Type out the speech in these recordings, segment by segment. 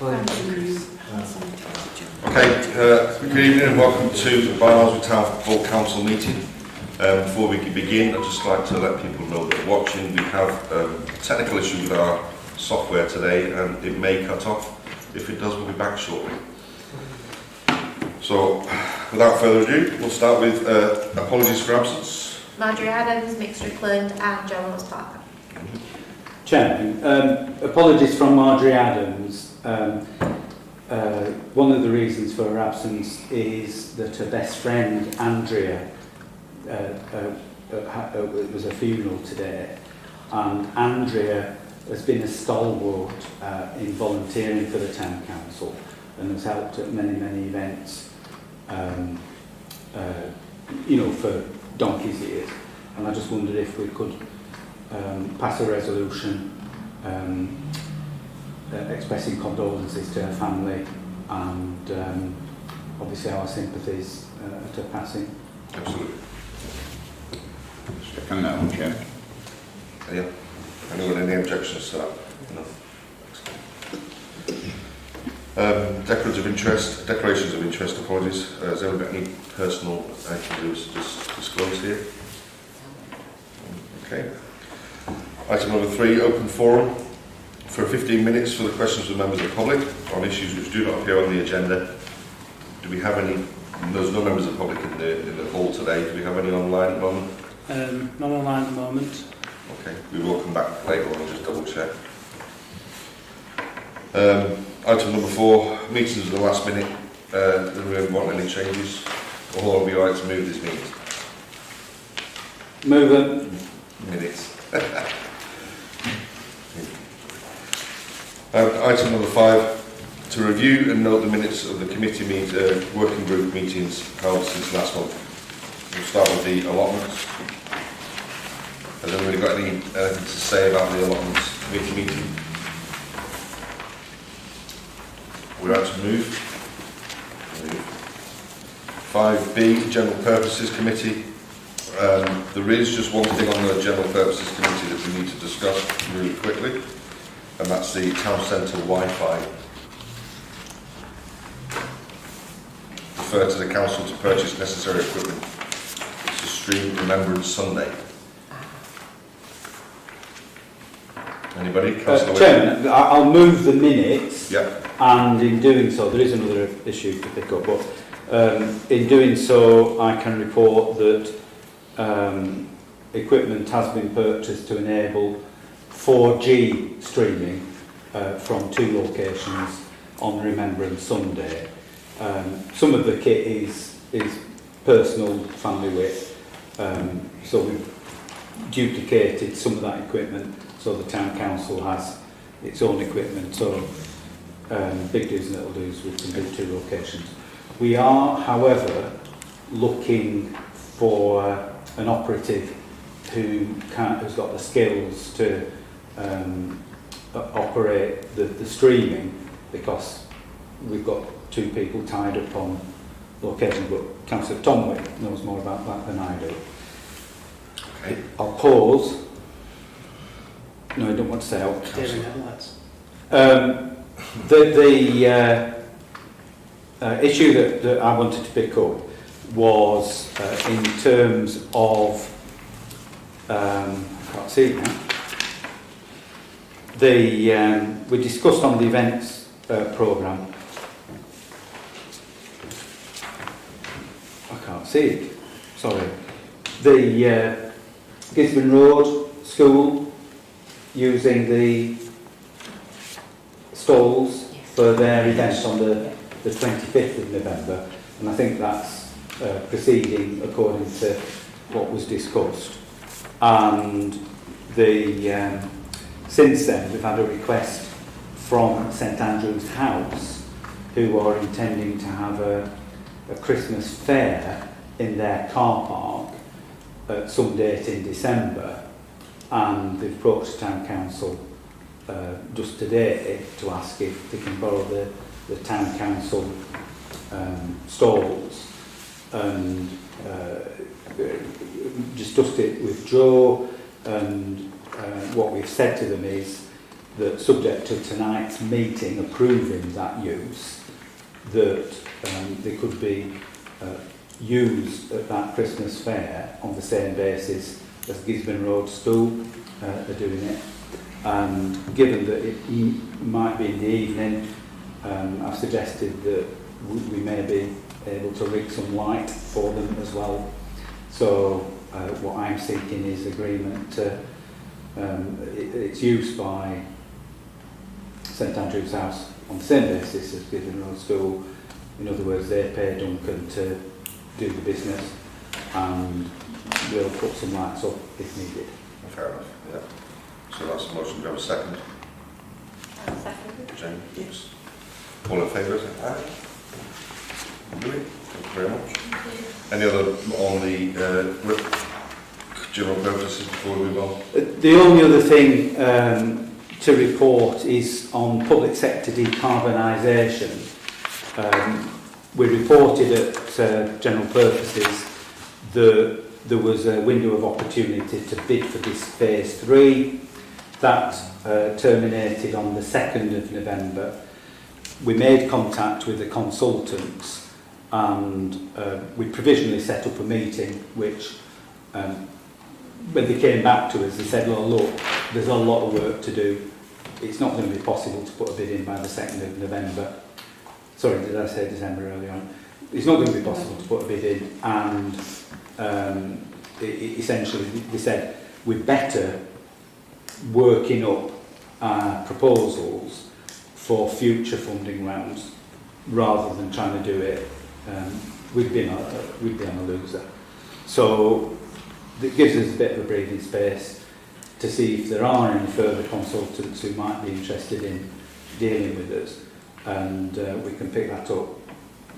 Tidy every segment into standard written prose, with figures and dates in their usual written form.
Okay, good evening and welcome to the Barnoldswick Town Full Council meeting. Before we begin, I'd just like to let people know that watching, we have a technical issue with our software today and it may cut off. If it does, we'll be back shortly. So, without further ado, we'll start with apologies for absence. Marjorie Adams, Mick Strickland and John Ross Parker. Chairman, apologies from Marjorie Adams. One of the reasons for her absence is that her best friend Andrea, it was a funeral today, and Andrea has been a stalwart in volunteering for the town council and has helped at many events, for donkey's years. And I just wondered if we could pass a resolution expressing condolences to her family and obviously our sympathies at her passing. Absolutely. Second that one, Chair. Yeah. Anyone any objections to that? No. Declarations of interest, apologies. Has anyone got any personal items to disclose here? Okay. Item number 3, open forum for 15 minutes for the questions of members of the public on issues which do not appear on the agenda. Do we have any? There's no members of the public in the hall today. Do we have any online at the moment? Not online at the moment. Okay, we will come back later on and just double check. Item number 4, meetings at the last minute. Do we want any changes? Or are we all right to move this meeting? Move it. Minutes. Item number 5, to review and note the minutes of the committee working group meetings held since last month. We'll start with the allotments. Has anybody got anything to say about the allotments committee meeting? We're out to move. 5B, General Purposes Committee. There is just one thing on the General Purposes Committee that we need to discuss really quickly, and that's the town centre Wi-Fi. Refer to the council to purchase necessary equipment to stream Remembrance Sunday. Anybody? Chairman, I'll move the minutes. Yep. And in doing so, there is another issue to pick up, but in doing so, I can report that equipment has been purchased to enable 4G streaming from 2 locations on Remembrance Sunday. Some of the kit is personal family width, so we've duplicated some of that equipment so the town council has its own equipment. So big do's and little do's, we can do 2 locations. We are, however, looking for an operative who's got the skills to operate the streaming, because we've got 2 people tied up on location, but Councillor Tomwick knows more about that than I do. Okay. I'll pause. No, I don't want to say out. Steering headlights. The issue that I wanted to pick up was in terms of I can't see it now. We discussed on the events programme. I can't see it. Sorry. The Gisborne Road School using the stalls for their event on the 25th of November, and I think that's proceeding according to what was discussed. And since then we've had a request from St Andrew's House, who are intending to have a Christmas fair in their car park at some date in December, and they've approached Town Council just today to ask if they can borrow the Town Council stalls, and discussed it with Joe, and what we've said to them is that subject to tonight's meeting approving that use, that they could be used at that Christmas fair on the same basis as Gisborne Road School are doing it. And given that it might be in the evening, I've suggested that we may be able to rig some light for them as well. So what I'm seeking is agreement to its use by St Andrew's House on the same basis as Gisborne Road School. In other words, they pay Duncan to do the business, and we'll put some lights up if needed. Fair enough, yeah. So that's the motion. Do we have a second? Second. Jane? Yes. All in favour? Aye. Thank you very much. Any other on the general purposes before we move on? The only other thing to report is on public sector decarbonisation. We reported at general purposes that there was a window of opportunity to bid for this phase 3. That terminated on the 2nd of November. We made contact with the consultants, and we provisionally set up a meeting which, when they came back to us, they said, well, look, there's a lot of work to do. It's not going to be possible to put a bid in by the 2nd of November. Sorry, did I say December earlier on? It's not going to be possible to put a bid in, and essentially they said, we're better working up our proposals for future funding rounds rather than trying to do it. We'd be on a loser. So it gives us a bit of a breathing space to see if there are any further consultants who might be interested in dealing with us, and we can pick that up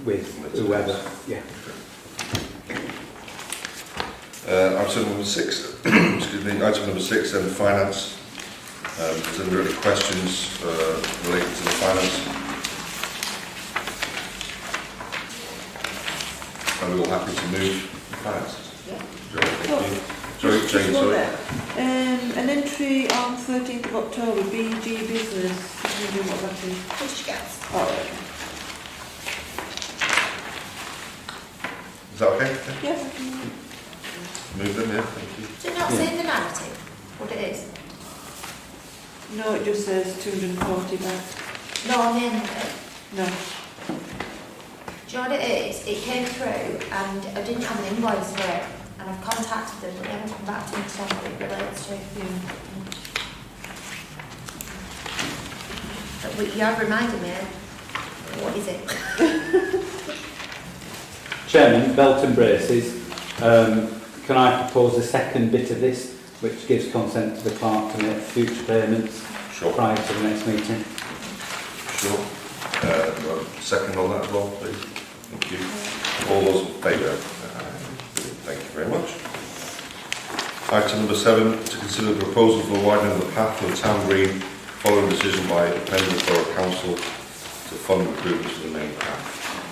with whoever. Yeah. Item number 6, excuse me, item number 6, then finance. Is there any questions related to the finance? Are we all happy to move the finances? Yeah. Sorry, Jane, sorry. An entry on 13th of October, BG Business. What that is? British Gas. Oh, okay. Is that okay? Yes. Move them, yeah, thank you. Does it not say in the narrative what it is? No, it just says 240 back. No, on the end of it. No. Do you know what it is? It came through and I didn't have an invoice for it, and I've contacted them, but they haven't come back to me to tell me what it relates to. But you have reminded me. What is it? Chairman, belt and braces. Can I propose a second bit of this, which gives consent to the clerk to make future payments prior to the next meeting? Sure. Second on that as well, please. Thank you. All those in favour? Thank you very much. Item number 7, to consider the proposal for widening of the path of the town green following decision by the Pendle Borough Council to fund improvements to the main path.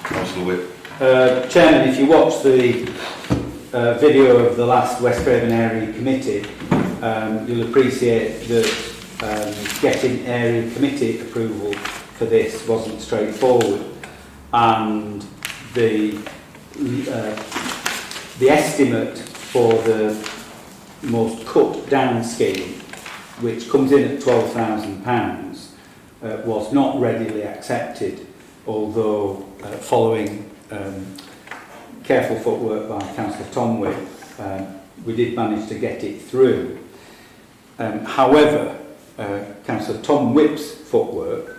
Councillor Whip. Chairman, if you watch the video of the last West Craven Area Committee, you'll appreciate that getting Area Committee approval for this wasn't straightforward, and the estimate for the most cut down scheme, which comes in at £12,000, was not readily accepted, although following careful footwork by Councillor Tomwick, we did manage to get it through. However, Councillor Tom Whip's footwork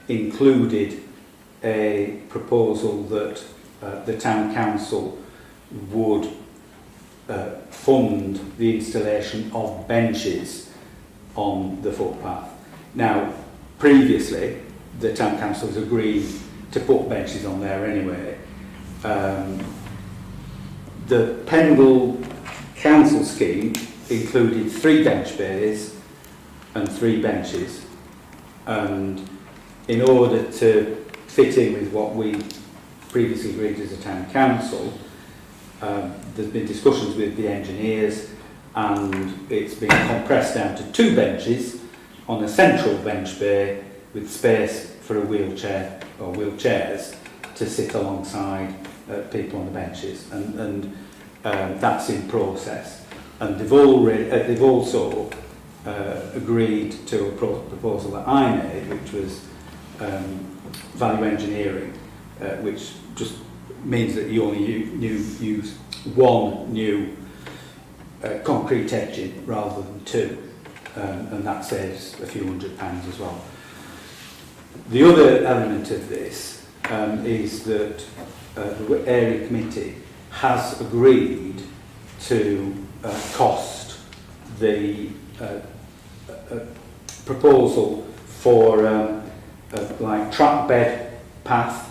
included a proposal that the Town Council would fund the installation of benches on the footpath. Now, previously, the Town Council has agreed to put benches on there anyway. The Pendle Council scheme included 3 bench bays and 3 benches, and in order to fit in with what we previously agreed as a Town Council, there's been discussions with the engineers, and it's been compressed down to 2 benches on a central bench bay with space for a wheelchair or wheelchairs to sit alongside people on the benches, and that's in process. And they've also agreed to a proposal that I made, which was value engineering, which just means that you only use one new concrete edging rather than two, and that saves a few £100 as well. The other element of this is that the area committee has agreed to cost the proposal for like track bed path,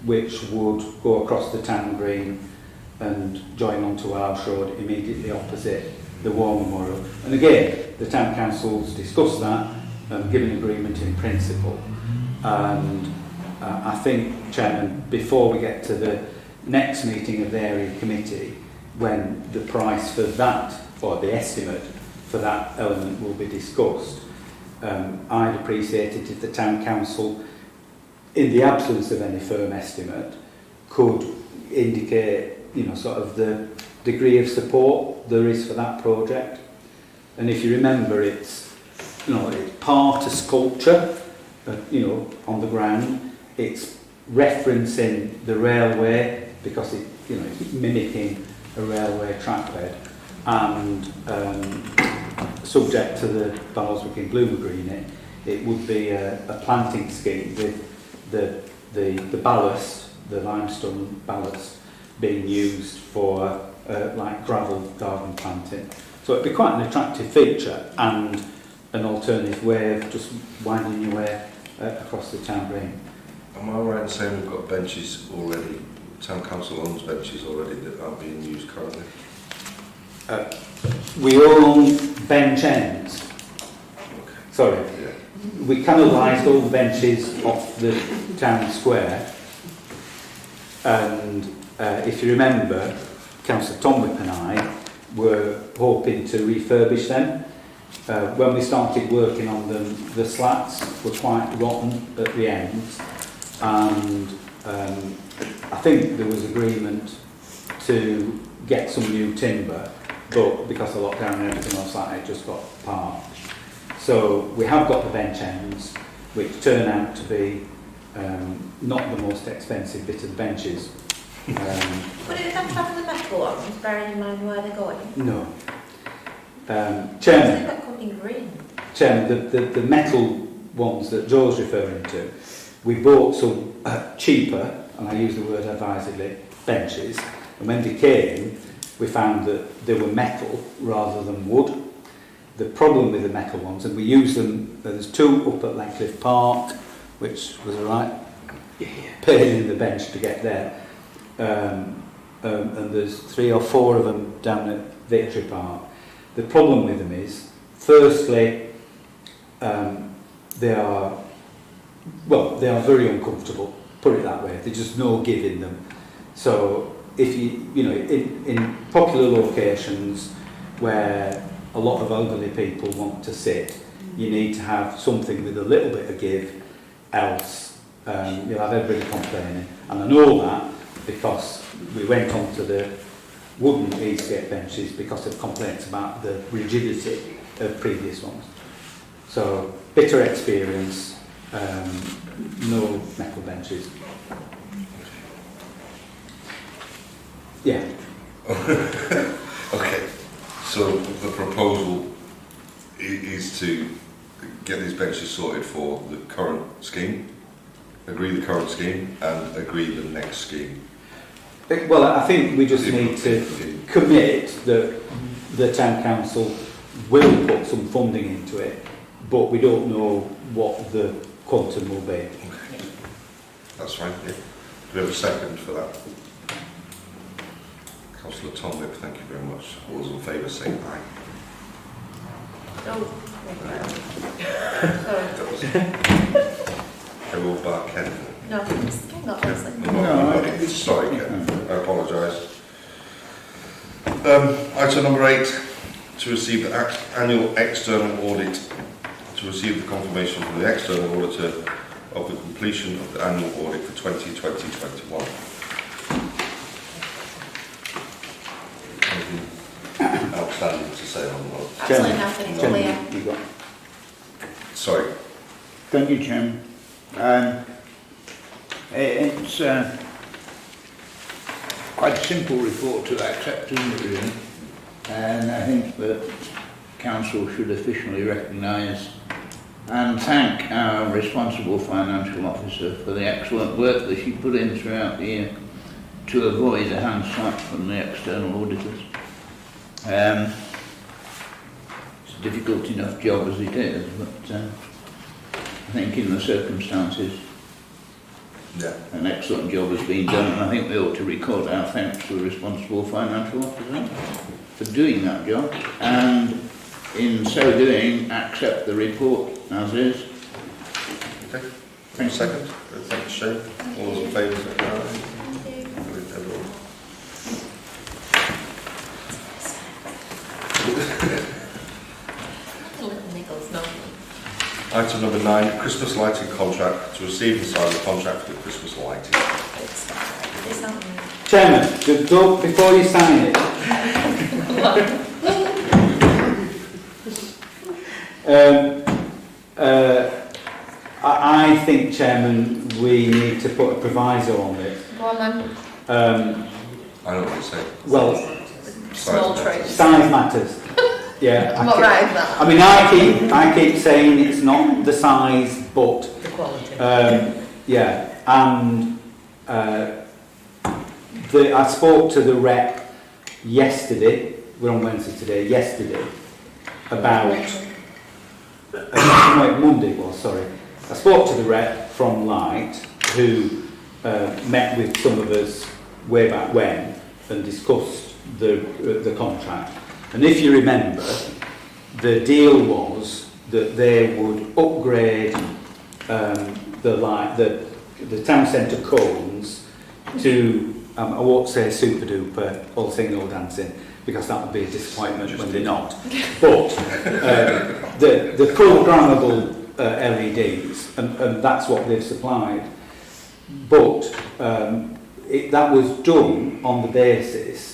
which would go across the town green and join onto House Road immediately opposite the War Memorial. And again, the town council's discussed that and given agreement in principle. And I think, Chairman, before we get to the next meeting of the area committee, when the price for that, or the estimate for that element will be discussed, I'd appreciate it if the town council, in the absence of any firm estimate, could indicate, you know, sort of the degree of support there is for that project. And if you remember, it's, you know, it's part a sculpture, you know, on the ground. It's referencing the railway because it, you know, it's mimicking a railway track bed, and subject to the Barnoldswick and Bloomer Green, it would be a planting scheme with the ballast, the limestone ballast, being used for like gravel garden planting. So it'd be quite an attractive feature and an alternative way of just winding your way across the town green. Am I right in saying we've got benches already, town council owns benches already that aren't being used currently? We own bench ends. Okay. Sorry. Yeah. We canalised all the benches off the town square, and if you remember, Councillor Tomwick and I were hoping to refurbish them. When we started working on them, the slats were quite rotten at the ends, and I think there was agreement to get some new timber, but because of lockdown and everything else like that, it just got parked. So we have got the bench ends, which turn out to be not the most expensive bit of the benches. Would it have to have the metal ones, bearing in mind where they're going? No. They've Chairman, got cutting green. Chairman, the metal ones that Joe's referring to, we bought some cheaper, and I use the word advisedly, benches, and when they came, we found that they were metal rather than wood. The problem with the metal ones, and we use them, there's two up at Lencliff Park, which was a right pain in the bench to get there, and there's 3 or 4 of them down at Victory Park. The problem with them is, firstly, they are very uncomfortable, put it that way. There's just no give in them. So if you know, in popular locations where a lot of elderly people want to sit, you need to have something with a little bit of give, else you'll have everybody complaining. And I know that because we went on to the wooden Eastgate benches because of complaints about the rigidity of previous ones. So, bitter experience, no metal benches. Yeah. Okay, so the proposal is to get these benches sorted for the current scheme, agree the current scheme, and agree the next scheme. Well, I think we just need to commit that the town council will put some funding into it, but we don't know what the quantum will be. Okay. That's fine, yeah. Do we have a second for that? Councillor Tomwick, thank you very much. All those in favour say aye. Oh, I will bark Ken. no, it's not listening. No, sorry Ken, I apologise. Item number 8, to receive the annual external audit to receive the confirmation from the external auditor of the completion of the annual audit for 2020-21. Anything outstanding to say on that? Absolutely nothing, it's all here. you got. Sorry. Thank you, Chairman. It's quite a simple report to accept, isn't it, really? And I think that Council should officially recognise and thank our responsible financial officer for the excellent work that she put in throughout the year to avoid a hand slap from the external auditors. It's a difficult enough job as it is, but I think in the circumstances an excellent job has been done, and I think we ought to record our thanks to the responsible financial officer for doing that job, and in so doing accept the report as is. Okay. Thank you. Second. Thank you, Shane. All those in favour, say aye. Little niggles, no. Item number 9, Christmas lighting contract, to receive and sign the contract for the Christmas lighting. It's not me. Chairman, before you sign it, I think, Chairman, we need to put a proviso on this. Go on then. I know what you're saying. Well, Small trade. size matters. Yeah, I'm not right with that. I mean, I keep saying it's not the size, but The quality. yeah, and I spoke to the rep yesterday. We're on Wednesday today. Yesterday, about no, Monday was, sorry. I spoke to the rep from Light, who met with some of us way back when and discussed the contract. And if you remember, the deal was that they would upgrade the town centre cones to, I won't say super duper, all singing, all dancing, because that would be a disappointment when they're not. But the programmable LEDs, and that's what they've supplied. But that was done on the basis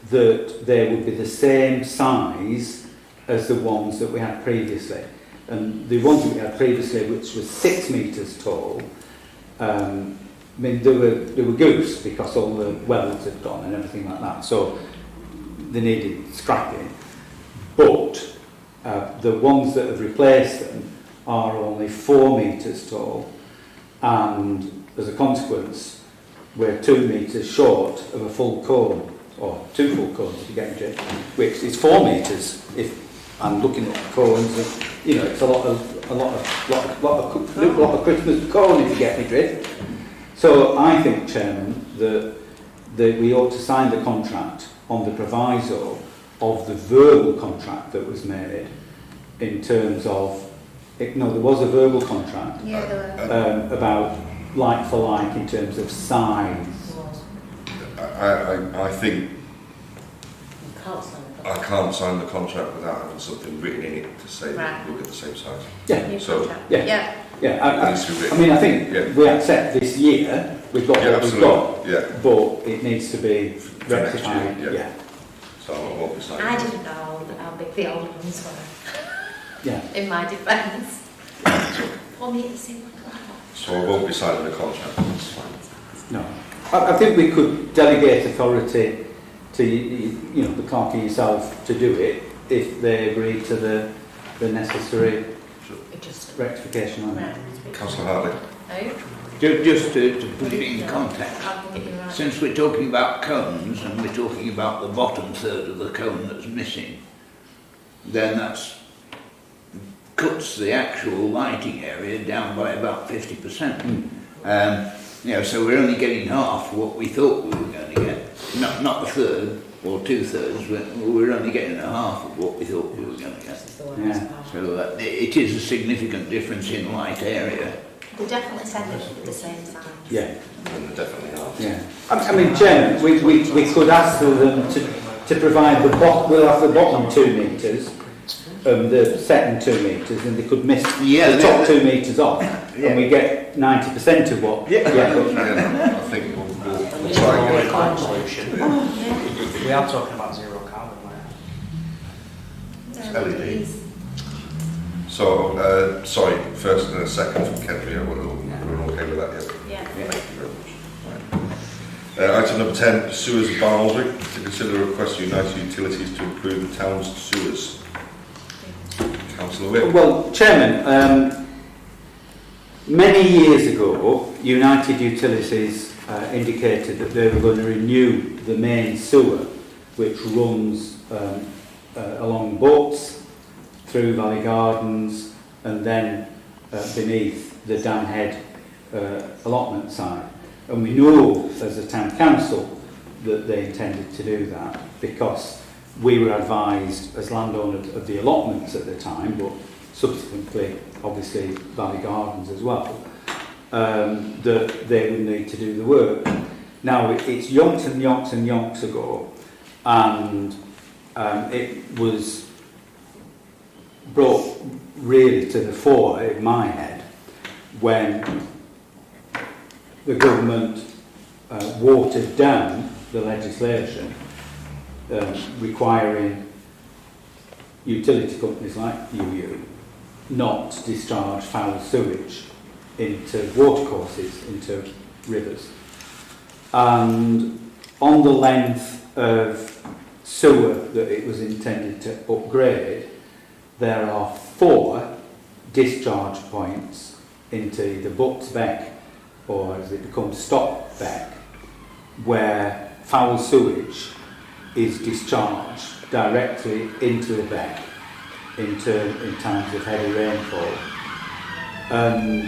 that they would be the same size as the ones that we had previously. And the ones that we had previously, which was 6 metres tall, I mean, they were goose because all the welds had gone and everything like that. So they needed scrapping. But the ones that have replaced them are only 4 metres tall, and as a consequence, we're 2 metres short of a full cone, or 2 full cones if you get me, which is 4 metres. If I'm looking at the cones, you know, it's a lot of Christmas cone if you get me drift. So I think, Chairman, that we ought to sign the contract on the proviso of the verbal contract that was made in terms of, there was a verbal contract Yeah, there were. about like for like in terms of size. I think I can't sign the contract without having something written in it to say that we'll get the same size. Yeah. New So- contract. Yeah. Yeah. Yeah, It needs to be I written. mean, I think Yeah. we accept this year, we've got Yeah, what we've absolutely. got, Yeah. but it needs to be For next rectified. year, yeah. So I won't be signing. I didn't know how big the old ones were, Yeah. in my defence. 4 metres seemed like a lot. So I won't be signing the contract. That's fine. No. I think we could delegate authority to, you know, the clerk and yourself to do it if they agree to the necessary It just... rectification on it. Councillor Hartley. No? Just to put it in context, I think you're right. since we're talking about cones and we're talking about the bottom third of the cone that's missing, then that's cuts the actual lighting area down by about 50%. So we're only getting half what we thought we were going to get. Not a third or 2/3, we're only getting a half of what we thought we were going to get. Yeah. So it is a significant difference in light area. They definitely said it was the same size. Yeah. And they definitely are. Yeah. I mean, Chairman, we could ask them to provide we'll have the bottom 2 metres, they're setting 2 metres and they could miss Yeah, the top 2 metres off, Yeah. and we get 90% of what. Yeah. Again, I think we'll try and get it. Carbon pollution. Yeah. We are talking about zero carbon there. LED. So, sorry, first and a second from Kendra, we're okay with that, yeah? Yeah. Thank you very much. Right. Item number 10, sewers of Barnoldswick, to consider a request of United Utilities to improve the town's sewers. Councillor Whip. Well, Chairman, many years ago, United Utilities indicated that they were going to renew the main sewer, which runs along boats, through Valley Gardens, and then beneath the Dam Head allotment site. And we know, as a town council, that they intended to do that, because we were advised as landowners of the allotments at the time, but subsequently, obviously, Valley Gardens as well, that they would need to do the work. Now, it's yonks and yonks and yonks ago, and it was brought really to the fore in my head when the government watered down the legislation requiring utility companies like UU not to discharge foul sewage into watercourses, into rivers. And on the length of sewer that it was intended to upgrade, there are 4 discharge points into the Bucksbeck, or as it becomes Stockbeck, where foul sewage is discharged directly into the beck in times of heavy rainfall. And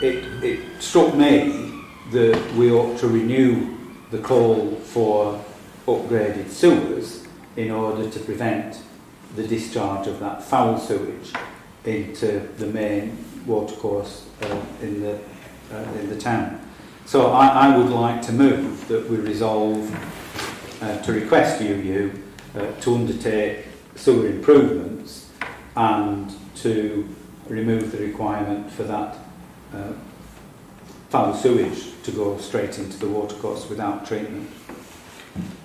it struck me that we ought to renew the call for upgraded sewers in order to prevent the discharge of that foul sewage into the main watercourse in the town. So I would like to move that we resolve to request UU to undertake sewer improvements and to remove the requirement for that foul sewage to go straight into the watercourse without treatment.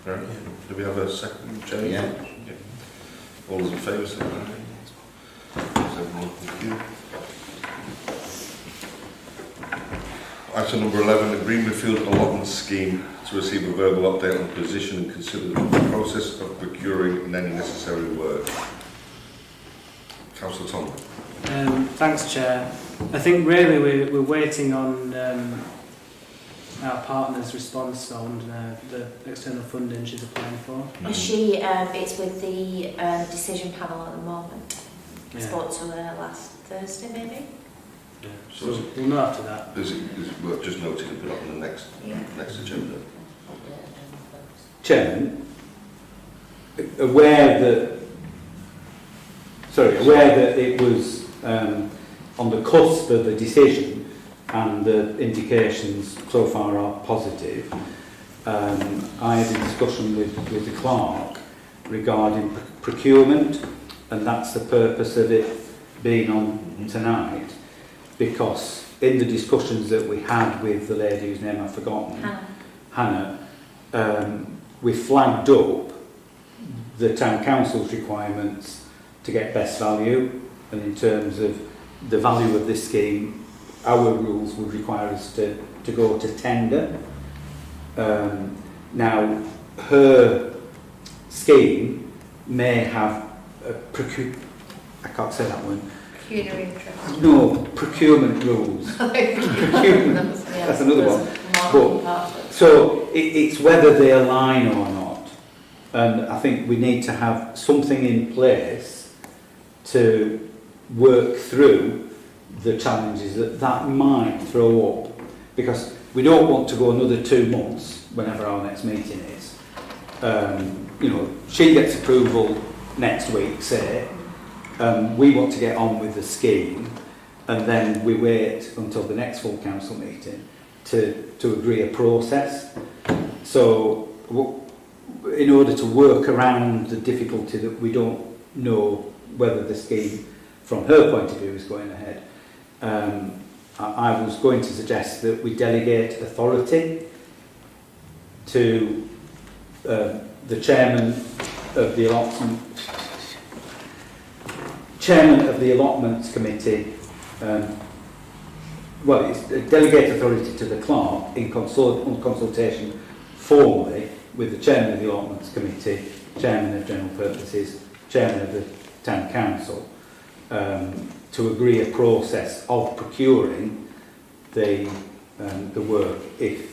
Right. Do we have a second, Jamie? Yeah. All those in favour, say aye. Thank you. Item number 11, the Greenfield allotment scheme, to receive a verbal update on the position and consider the process of procuring and any necessary work. Councillor Tom. Thanks, Chair. I think really we're waiting on our partner's response on the external funding she's applying for. It's with the decision panel at the moment. I Yeah. spoke to her last Thursday, maybe. So So we'll know after that. is it worth just noting and put it on the next agenda? Chairman, aware that it was on the cusp of a decision and the indications so far are positive, I had a discussion with the clerk regarding procurement, and that's the purpose of it being on tonight, because in the discussions that we had with the lady whose name I've forgotten, Hannah, we flagged up the town council's requirements to get best value, and in terms of the value of this scheme, our rules would require us to go to tender. Now, her scheme may have a I can't say that one. Pecuniary interest. No, procurement rules. Procurement. That's another one. But, so it's whether they align or not. And I think we need to have something in place to work through the challenges that might throw up. Because we don't want to go another 2 months, whenever our next meeting is. She gets approval next week, say. We want to get on with the scheme, and then we wait until the next full council meeting to agree a process. So in order to work around the difficulty that we don't know whether the scheme, from her point of view, is going ahead. I was going to suggest that we delegate authority to the chairman of the allotments committee. Well, it's delegate authority to the clerk in consultation formally with the chairman of the allotments committee, chairman of general purposes, chairman of the town council, to agree a process of procuring the work if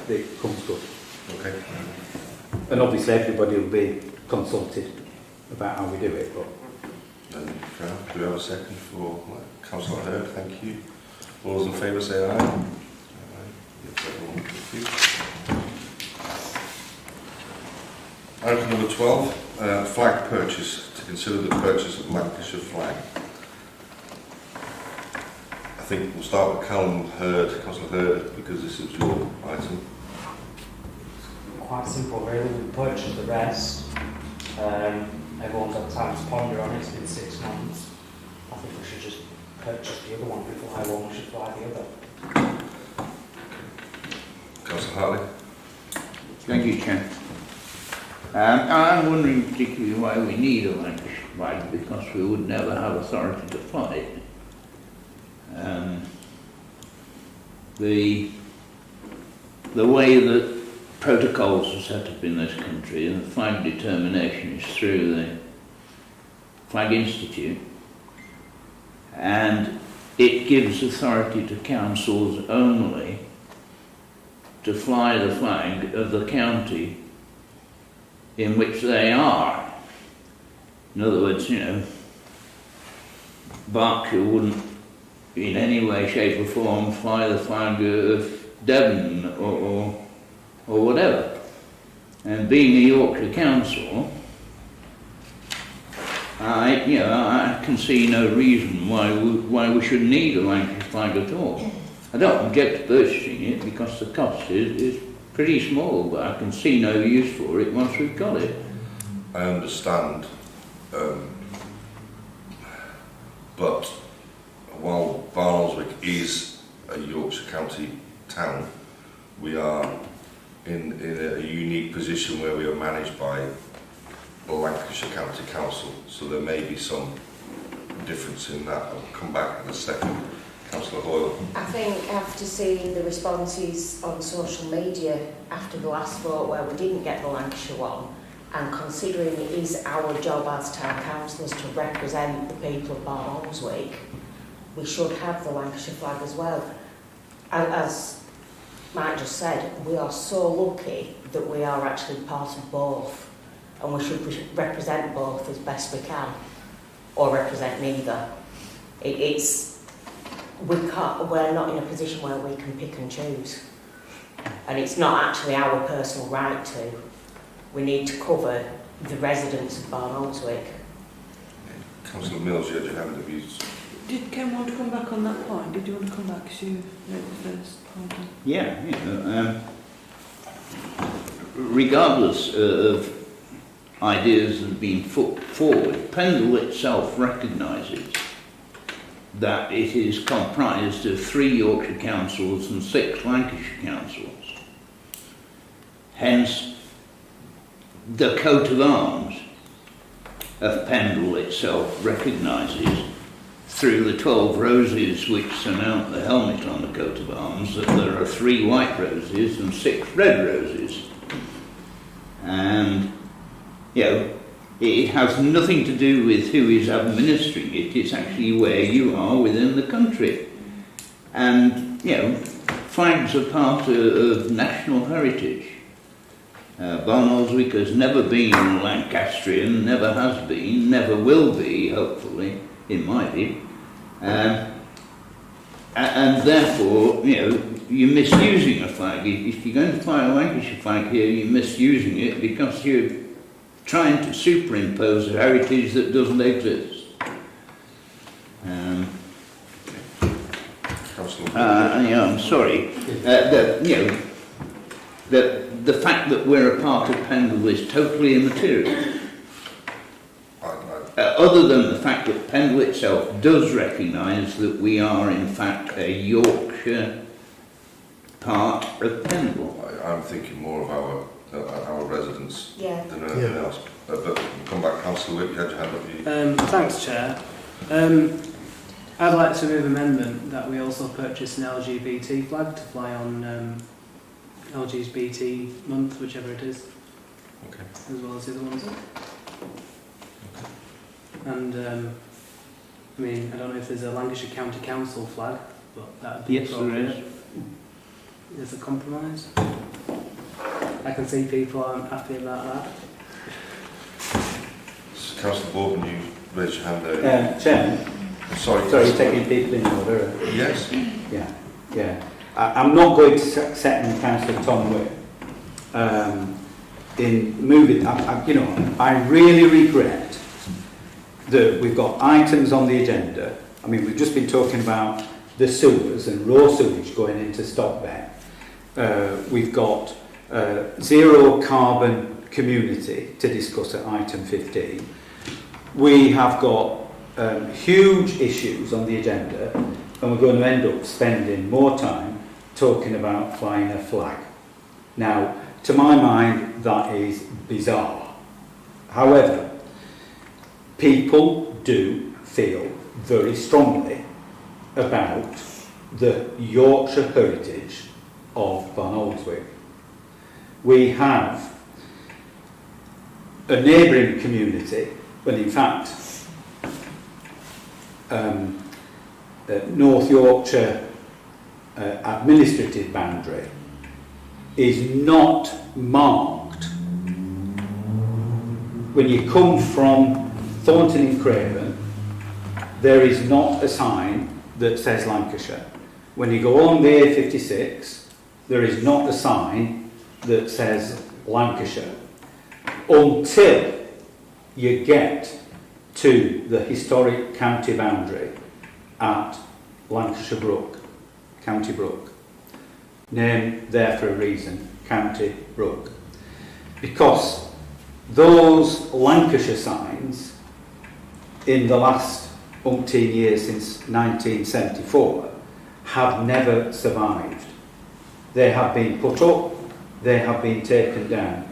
it comes good. Okay. And obviously everybody will be consulted about how we do it. But Do we have a second for Councillor Hurd? Thank you. All those in favour say aye. Aye. Yes, everyone. Thank you. Item number 12, flag purchase. To consider the purchase of Lancashire flag. I think we'll start with Councillor Hurd, because this is your item. Quite simple really, we purchased the rest. Everyone's had time to ponder on it, it's been 6 months. I think we should just purchase the other one before I one should buy the other. Councillor Hartley. Thank you, Chair. I'm wondering particularly why we need a Lancashire flag, because we would never have authority to fly it. The way that protocols are set up in this country, and the flag determination is through the Flag Institute, and it gives authority to councils only to fly the flag of the county in which they are. In other words, Berkshire wouldn't in any way, shape or form fly the flag of Devon or whatever. And being a Yorkshire council, I can see no reason why we should need a Lancashire flag at all. I don't object to purchasing it because the cost is pretty small, but I can see no use for it once we've got it. I understand, but while Barnoldswick is a Yorkshire County town, we are in a unique position where we are managed by the Lancashire County Council, so there may be some difference in that. I'll come back in a second. Councillor Hoyle. I think after seeing the responses on social media after the last vote where we didn't get the Lancashire one, and considering it is our job as town councillors to represent the people of Barnoldswick, we should have the Lancashire flag as well. And as Mike just said, we are so lucky that we are actually part of both, and we should represent both as best we can, or represent neither. We're not in a position where we can pick and choose, and it's not actually our personal right to. We need to cover the residents of Barnoldswick. Councillor Mills, you had your hand up. Did Ken want to come back on that point? Did you want to come back to the first point? Regardless of ideas that have been put forward, Pendle itself recognises that it is comprised of 3 Yorkshire councils and 6 Lancashire councils. Hence, the coat of arms of Pendle itself recognises, through the 12 roses which surmount the helmet on the coat of arms, that there are 3 white roses and 6 red roses. And, it has nothing to do with who is administering it. It's actually where you are within the country. And, flags are part of national heritage. Barnoldswick has never been Lancastrian, never has been, never will be, hopefully, in my view. And therefore, you're misusing a flag. If you're going to fly a Lancashire flag here, you're misusing it because you're trying to superimpose a heritage that doesn't exist. I'm sorry. The fact that we're a part of Pendle is totally immaterial. other than the fact that Pendle itself does recognise that we are in fact a Yorkshire part of Pendle. I'm thinking more of our residents Yeah. than anything else. But come back, Councillor Wick, you had your hand up. Thanks, Chair. I'd like to move amendment that we also purchase an LGBT flag to fly on LGBT month, whichever it is, Okay. as well as the other ones. And I mean, I don't know if there's a Lancashire County Council flag, but that would be Yes, there is. There's a compromise. I can see people aren't happy about that. So, Councillor Borden, you raised your hand there. Chairman, Sorry, sorry, Councillor. taking people in order. Yes. Yeah. I'm not going to second Councillor Tom Wick in moving. I really regret that we've got items on the agenda. I mean, we've just been talking about the sewers and raw sewage going into Stockbed. We've got zero carbon community to discuss at item 15. We have got huge issues on the agenda, and we're going to end up spending more time talking about flying a flag. Now, to my mind, that is bizarre. However, people do feel very strongly about the Yorkshire heritage of Barnoldswick. We have a neighbouring community, when in fact North Yorkshire administrative boundary is not marked. When you come from Thornton in Craven, there is not a sign that says Lancashire. When you go on the A56, there is not a sign that says Lancashire until you get to the historic county boundary at Lancashire Brook, County Brook. Named there for a reason, County Brook. Because those Lancashire signs in the last umpteen years since 1974 have never survived. They have been put up, they have been taken down.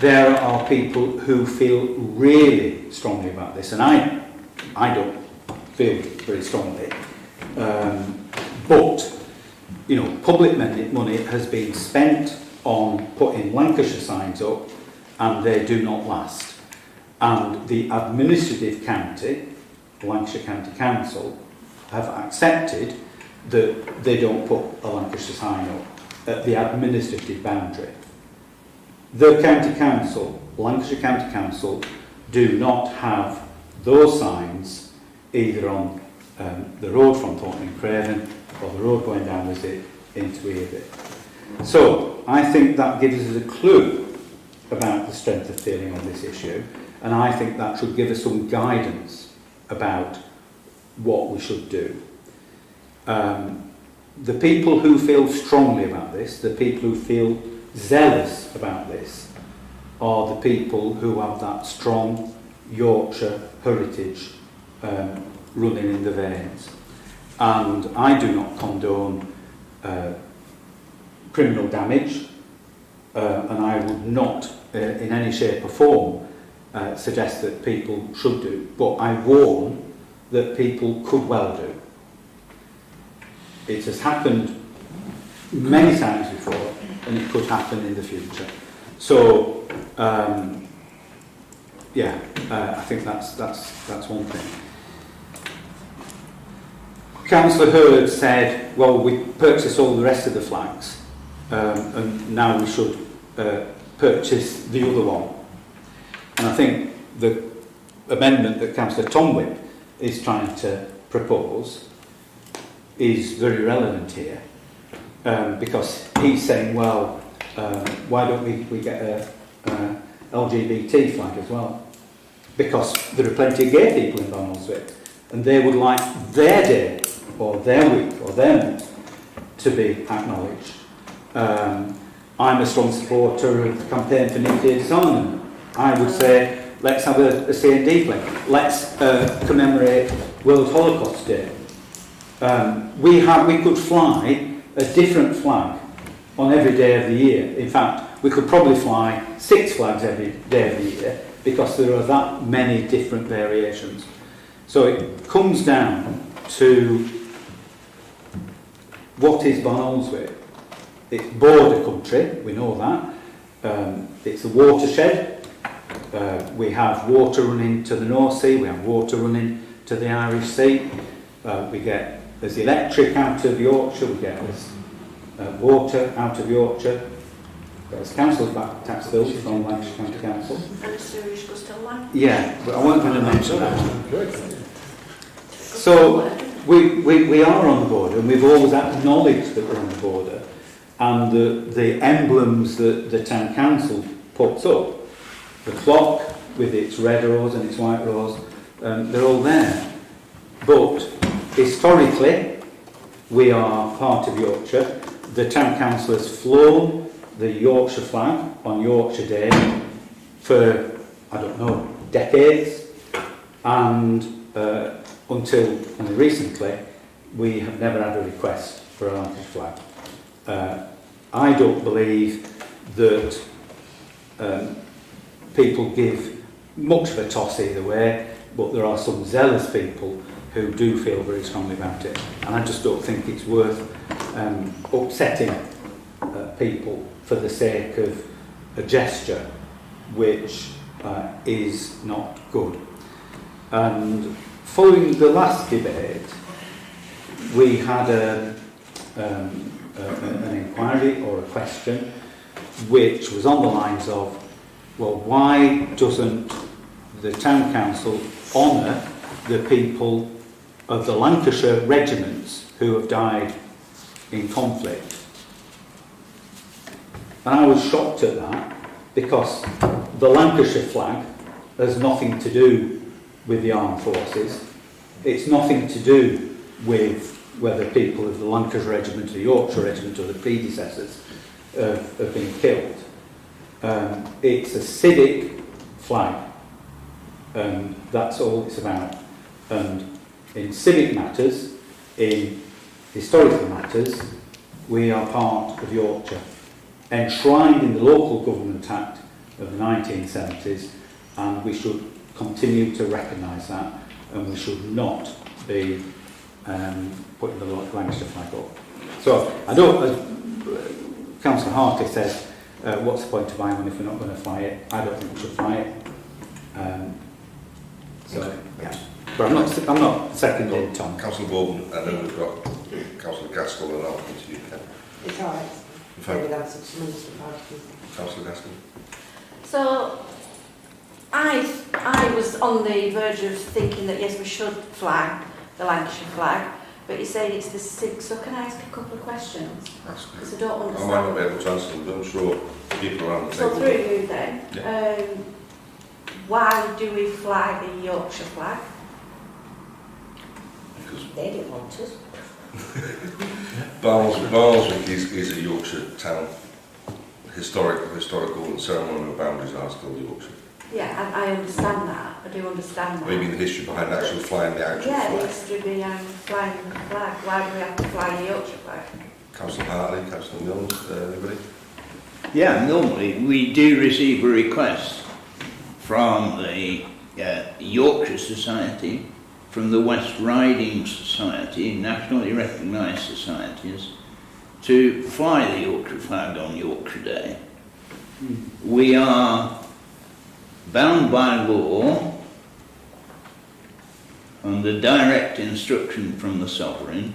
There are people who feel really strongly about this, and I don't feel very strongly. But, you know, public money has been spent on putting Lancashire signs up, and they do not last. And the administrative county, Lancashire County Council, have accepted that they don't put a Lancashire sign up at the administrative boundary. The County Council, Lancashire County Council, do not have those signs either on the road from Thornton and Craven or the road going down as it into Earby. So I think that gives us a clue about the strength of feeling on this issue, and I think that should give us some guidance about what we should do. The people who feel strongly about this, the people who feel zealous about this, are the people who have that strong Yorkshire heritage running in the veins. And I do not condone criminal damage, and I would not in any shape or form suggest that people should do, but I warn that people could well do. It has happened many times before, and it could happen in the future. So, I think that's one thing. Councillor Hurd said, well, we purchased all the rest of the flags, and now we should purchase the other one. And I think the amendment that Councillor Tomwick is trying to propose is very relevant here, because he's saying, well, why don't we get a LGBT flag as well? Because there are plenty of gay people in Barnoldswick, and they would like their day, or their week, or their month to be acknowledged. I'm a strong supporter of the campaign for nuclear disarmament. I would say let's have a C&D play. Let's commemorate World Holocaust Day. We could fly a different flag on every day of the year. In fact, we could probably fly 6 flags every day of the year because there are that many different variations. So it comes down to what is Barnoldswick. It's border country, we know that. It's a watershed. We have water running to the North Sea, we have water running to the Irish Sea. There's electric out of Yorkshire, we get water out of Yorkshire. There's council back tax bills from Lancashire County Council. And sewage goes to land. Yeah, but I wasn't going to mention that. So we are on the border, and we've always acknowledged that we're on the border. And the emblems that the town council puts up, the clock with its red rose and its white rose, they're all there. But historically, we are part of Yorkshire. The town council has flown the Yorkshire flag on Yorkshire Day for, I don't know, decades. And until only recently, we have never had a request for a Lancashire flag. I don't believe that people give much of a toss either way, but there are some zealous people who do feel very strongly about it. And I just don't think it's worth upsetting people for the sake of a gesture which is not good. And following the last debate, we had an inquiry or a question which was on the lines of, well, why doesn't the town council honour the people of the Lancashire regiments who have died in conflict? And I was shocked at that, because the Lancashire flag has nothing to do with the armed forces. It's nothing to do with whether people of the Lancashire regiment, the Yorkshire regiment, or the predecessors have been killed. It's a civic flag, and that's all it's about. And in civic matters, in historical matters, we are part of Yorkshire, enshrined in the Local Government Act of the 1970s, and we should continue to recognise that, and we should not be putting the Lancashire flag up. So I don't, Councillor Hartley says, what's the point of buying one if we're not going to fly it? I don't think we should fly it. So yeah, but I'm not seconding Tom. Councillor Baldwin, and then we've got Councillor Gaskell, and I'll come to you, Ken. It's all right. In fact, Maybe that's a Minister Party. Councillor Gaskell. So, I was on the verge of thinking that yes, we should flag the Lancashire flag, but you're saying it's the civic. So can I ask a couple of questions? Because I don't I understand. might not be able to answer them, but I'm sure people around the So table. through you then, why do we flag the Yorkshire flag? Because They didn't want us. Barnoldswick is a Yorkshire town. Historical and ceremonial boundaries are still Yorkshire. Yeah, I understand that. I do understand that. Maybe the history behind actually flying the actual Yeah, the flag. history behind flying the flag. Why do we have to fly the Yorkshire flag? Councillor Hartley, Councillor Mills, anybody? Yeah, normally we do receive a request from the Yorkshire Society, from the West Riding Society, nationally recognised societies, to fly the Yorkshire flag on Yorkshire Day. We are bound by law, under direct instruction from the Sovereign,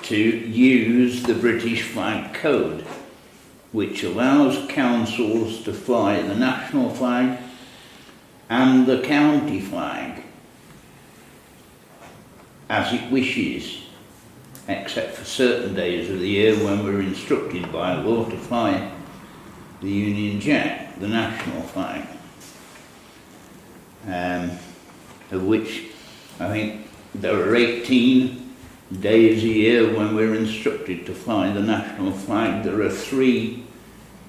to use the British Flag Code, which allows councils to fly the national flag and the county flag as it wishes, except for certain days of the year when we're instructed by law to fly the Union Jack, the national flag, of which I think there are 18 days a year when we're instructed to fly the national flag. There are 3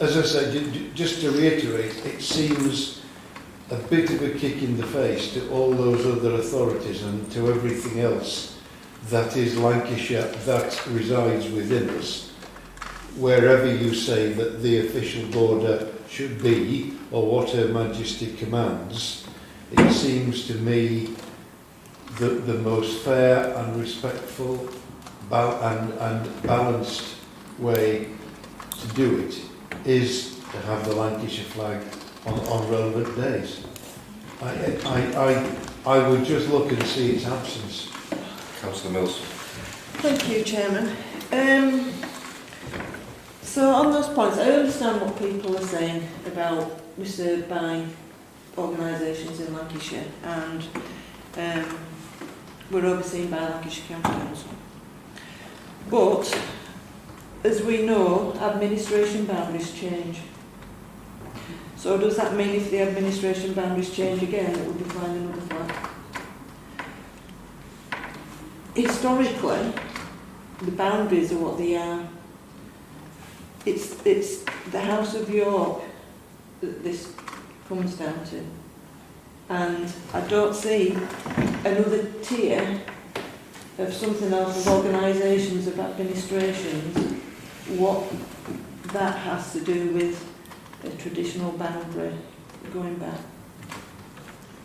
as I said, just to reiterate, it seems a bit of a kick in the face to all those other authorities and to everything else that is Lancashire that resides within us. Wherever you say that the official border should be, or what Her Majesty commands, it seems to me that the most fair and respectful and balanced way to do it is to have the Lancashire flag on relevant days. I would just look and see its absence. Councillor Mills. Thank you, Chairman. So on those points, I understand what people are saying about we served by organisations in Lancashire and we're overseen by Lancashire County Council. But, as we know, administration boundaries change. So does that mean if the administration boundaries change again, it will be flying another flag? Historically, the boundaries are what they are. It's the House of York that this comes down to. And I don't see another tier of something else, of organisations, of administrations, what that has to do with a traditional boundary going back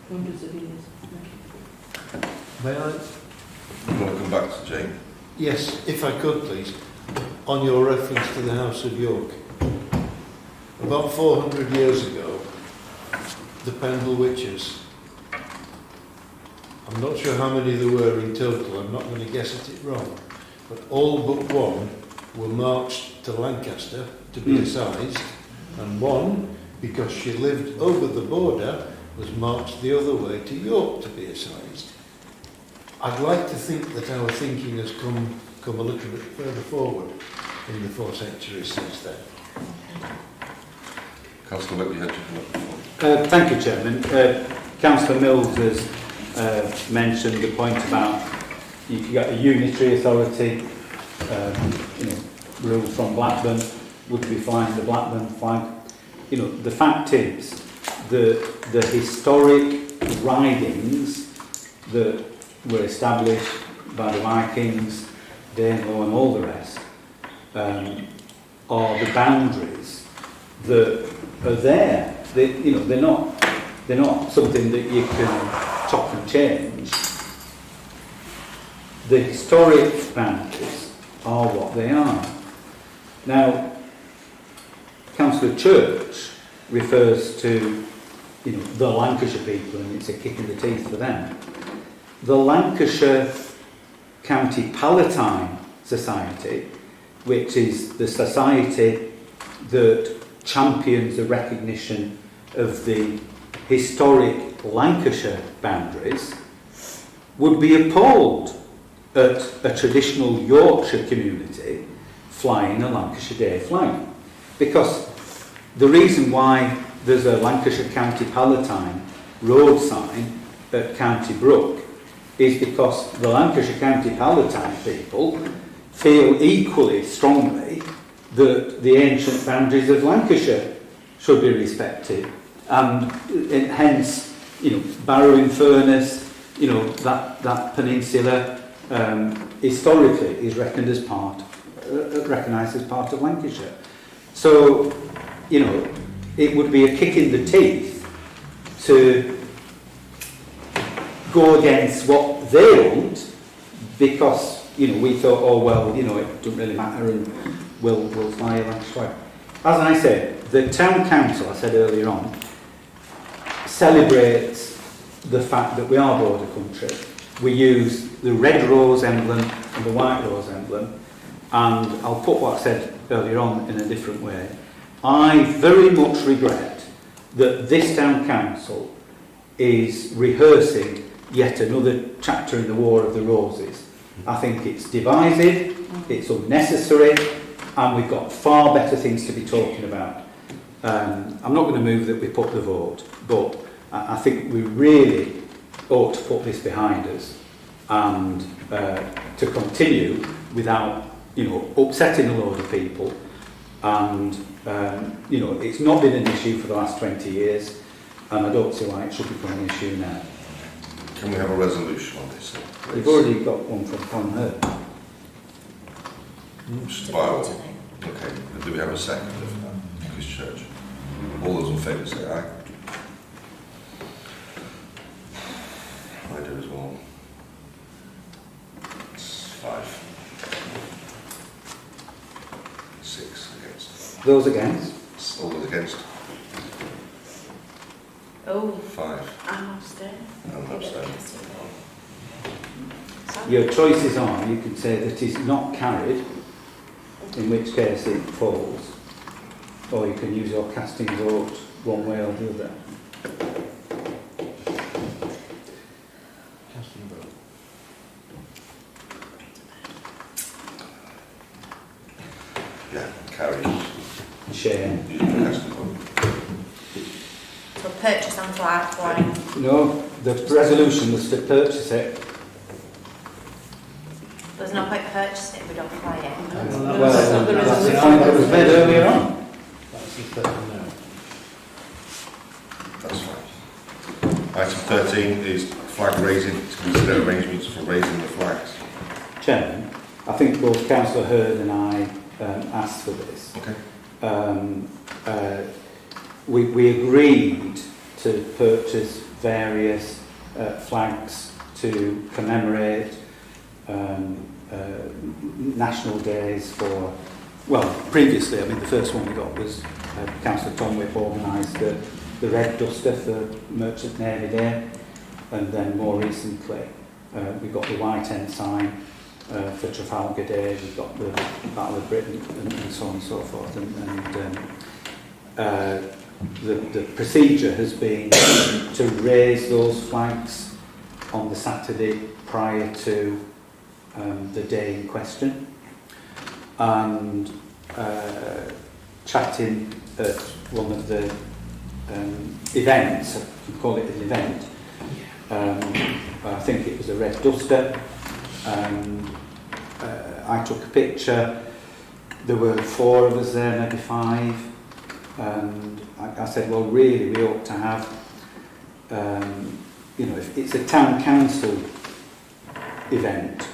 hundreds of years. Thank you. May I? I'm going to come back to Jane. Yes, if I could please, on your reference to the House of York. About 400 years ago, the Pendle Witches, I'm not sure how many there were in total, I'm not going to guess at it wrong, but all but one were marched to Lancaster to be assize, and one, because she lived over the border, was marched the other way to York to be assize. I'd like to think that our thinking has come a little bit further forward in the 4 centuries since then. Councillor Whitley had you come up before. Thank you, Chairman. Councillor Mills has mentioned the point about you got a unitary authority, rule from Blackburn, would be flying the Blackburn flag. The fact is the historic ridings that were established by the Vikings, Danelaw and all the rest, are the boundaries that are there. They're not something that you can chop and change. The historic boundaries are what they are. Now, Councillor Church refers to the Lancashire people, and it's a kick in the teeth for them. The Lancashire County Palatine Society, which is the society that champions the recognition of the historic Lancashire boundaries, would be appalled at a traditional Yorkshire community flying a Lancashire Day flag. Because the reason why there's a Lancashire County Palatine road sign at County Brook is because the Lancashire County Palatine people feel equally strongly that the ancient boundaries of Lancashire should be respected, and hence, Barrow-in-Furness, that peninsula historically is recognised as part of Lancashire. So, it would be a kick in the teeth to go against what they want, because we thought, it doesn't really matter, and we'll fly a Lancashire flag. As I said, the town council, I said earlier on, celebrates the fact that we are border country. We use the red rose emblem and the white rose emblem, and I'll put what I said earlier on in a different way. I very much regret that this town council is rehearsing yet another chapter in the War of the Roses. I think it's divisive, it's unnecessary, and we've got far better things to be talking about. I'm not going to move that we put the vote, but I think we really ought to put this behind us and to continue without, upsetting a load of people and you know, it's not been an issue for the last 20 years, and I don't see why it should become an issue now. Can we have a resolution on this? Please? We've already got one from Conher. Just bylaw. Okay, do we have a second of that? Chris Church. All those in favour say aye. I do as well. It's 5. 6 against. Those against? All those against? Oh, 5. I'm abstaining. And abstain. Your choices are, you can say that it's not carried, in which case it falls, or you can use your casting vote one way or the other. Casting vote. Yeah, carried. Shame. Use the casting vote. so purchase and flag. No, the resolution was to purchase it. There's no point purchasing it if we don't fly it. Well, that's the point that was made earlier on. That's the third now. That's fine. Item 13 is flag raising. To consider arrangements for raising the flags. Chairman, I think both Councillor Hurd and I asked for this. Okay. We agreed to purchase various flags to commemorate national days for, well, previously, I mean, the first one we got was Councillor Tom Whip organised the Red Duster for Merchant Navy Day, and then more recently we got the White Ensign for Trafalgar Day, we've got the Battle of Britain, and so on and so forth. The procedure has been to raise those flags on the Saturday prior to the day in question, and chatting at one of the events, you call it an event, I think it was a Red Duster, and I took a picture. There were 4 of us there, maybe 5, and I said, well, really, we ought to have, you know, if it's a town council event,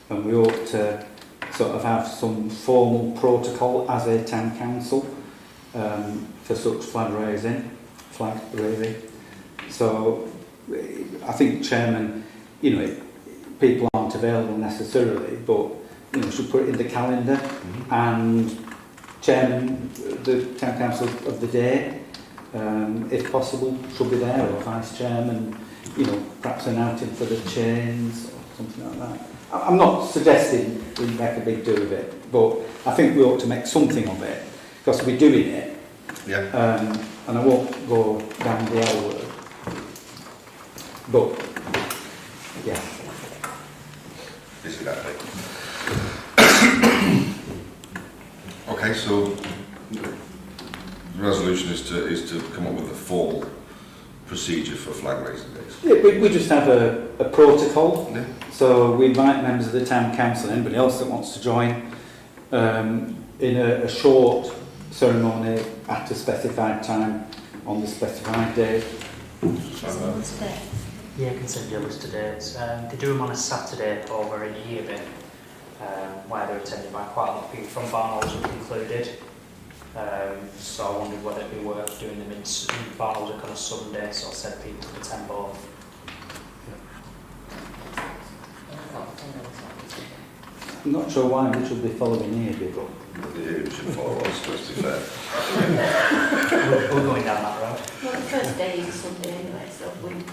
and we ought to sort of have some formal protocol as a town council for such flag raising. So I think, Chairman, you know, people aren't available necessarily, but you know, should put it in the calendar, and Chairman, the town council of the day, if possible, should be there, or Vice Chairman, you know, perhaps an outing for the chains or something like that. I'm not suggesting we make a big do of it, but I think we ought to make something of it, because we're doing it. Yeah. And I won't go down the L word. But, yeah. This is that big. Okay, so the resolution is to come up with a formal procedure for flag raising days. Yeah, we just have a protocol. Yeah. So we invite members of the town council, anybody else that wants to join, in a short ceremony at a specified time on the specified day. Yeah, I can send you a list of dates. They do them on a Saturday over in a year bit, where they're attended by quite a lot of people from Barnoldswick included. So I wondered whether it'd be worth doing them in Barnoldswick on a Sunday, so I said people to attend both. I'm not sure why we should be following here, but Yeah, we should follow us, to be fair. We're going down that road. Well, the first day is Sunday anyway, so we would be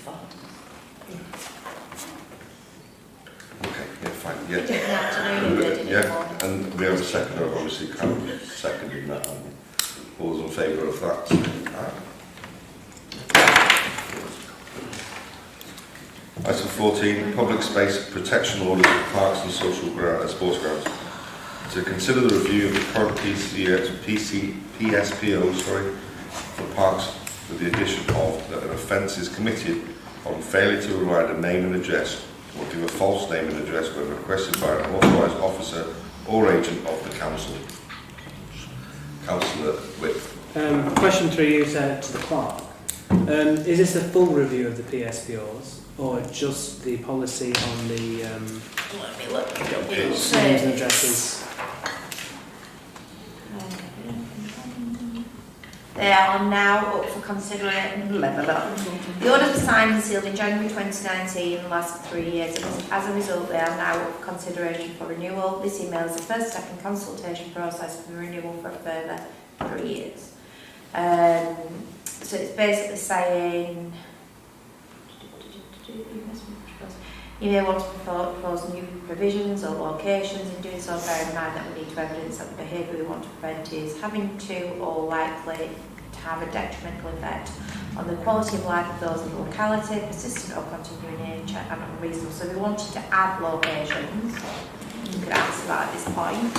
fine. Okay, yeah, fine. We did Yeah. in the afternoon, we did in the Yeah, morning. and we have a second, obviously, seconding that. And all those in favour of that? Aye. Item 14, public space protection orders for parks and social sports grounds. To consider the review of the current PSPO for parks with the addition of that an offence is committed on failure to provide a name and address or give a false name and address when requested by an authorised officer or agent of the council. Councillor Wick. Question 3 you said to the clerk. Is this a full review of the PSPOs or just the policy on the Let me look. It's- names and addresses? They are now up for consideration. The orders were signed and sealed in January 2019 and lasted 3 years. As a result, they are now up for consideration for renewal. This email is the first step in consultation process for renewal for a further 3 years. So it's basically saying you may want to propose new provisions or locations. In doing so, bear in mind that we need to evidence that the behaviour we want to prevent is having to or likely to have a detrimental effect on the quality of life of those in the locality, persistent or continuing nature and unreasonable. So we wanted to add locations. You could answer that at this point.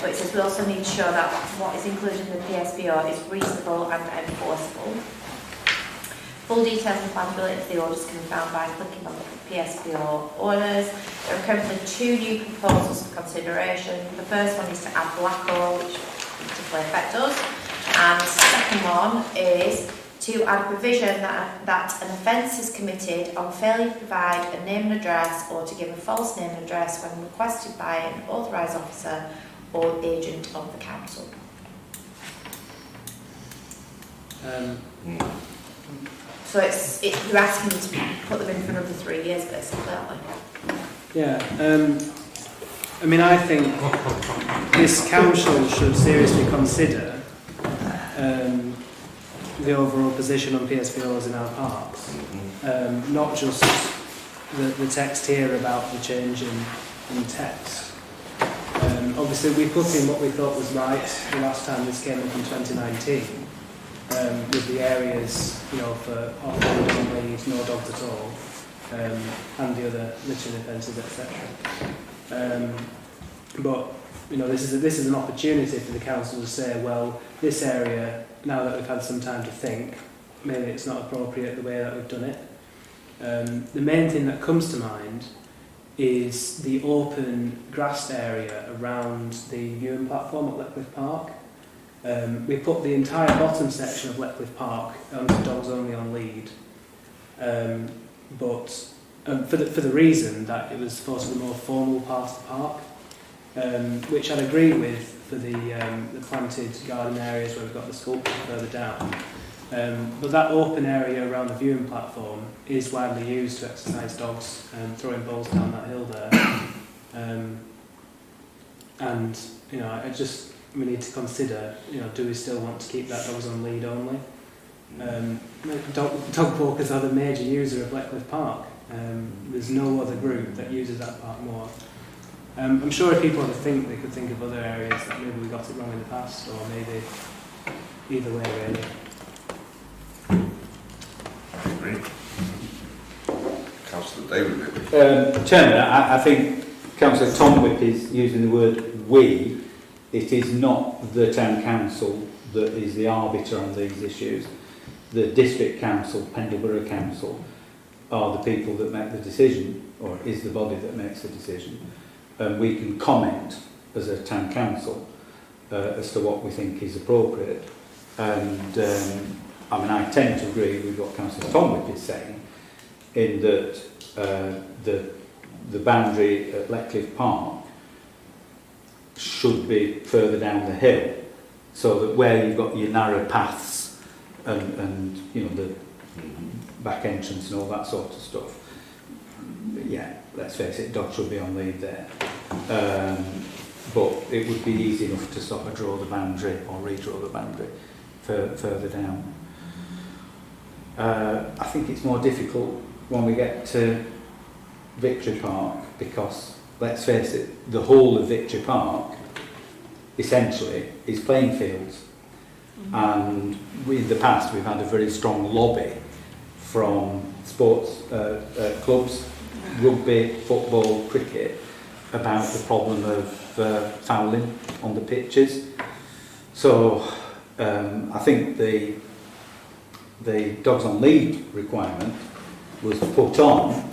But it says we also need to show that what is included in the PSPO is reasonable and enforceable. Full details and plannability of the orders can be found by clicking on the PSPO orders. There are currently 2 new proposals for consideration. The first one is to add Blackwall, which particularly affects us. And the second one is to add a provision that an offence is committed on failure to provide a name and address or to give a false name and address when requested by an authorised officer or agent of the council. So you're asking me to put them in for another 3 years, basically, aren't we? Yeah. I mean, I think this council should seriously consider the overall position on PSPOs in our parks, not just the text here about the change in text. Obviously, we put in what we thought was right the last time this came up in 2019, with the areas, for off-road only, no dogs at all, and the other littering offences, etc. But this is an opportunity for the council to say, well, this area, now that we've had some time to think, maybe it's not appropriate the way that we've done it. The main thing that comes to mind is the open grassed area around the viewing platform at Leckliffe Park. We put the entire bottom section of Leckliffe Park onto dogs only on lead, but for the reason that it was supposed to be the more formal part of the park, which I'd agree with for the planted garden areas where we've got the sculpture further down. But that open area around the viewing platform is widely used to exercise dogs, throwing balls down that hill there. And we need to consider, do we still want to keep that dogs on lead only? Dog walkers are the major user of Leckliffe Park. There's no other group that uses that park more. I'm sure if people had to think, they could think of other areas that maybe we got it wrong in the past, or maybe either way, really. I agree. Councillor David. Chairman, I think Councillor Tom Whip is using the word we. It is not the town council that is the arbiter on these issues. The district council, Pendleborough Council, are the people that make the decision, or is the body that makes the decision. And we can comment as a town council as to what we think is appropriate. And I tend to agree with what Councillor Tom Whip is saying, in that the boundary at Leckliffe Park should be further down the hill, so that where you've got your narrow paths and the back entrance and all that sort of stuff, yeah, let's face it, dogs should be on lead there. But it would be easy enough to sort of draw the boundary or redraw the boundary further down. I think it's more difficult when we get to Victory Park, because let's face it, the whole of Victory Park essentially is playing fields. And in the past we've had a very strong lobby from sports clubs, rugby, football, cricket, about the problem of fouling on the pitches. So I think the dogs on lead requirement was put on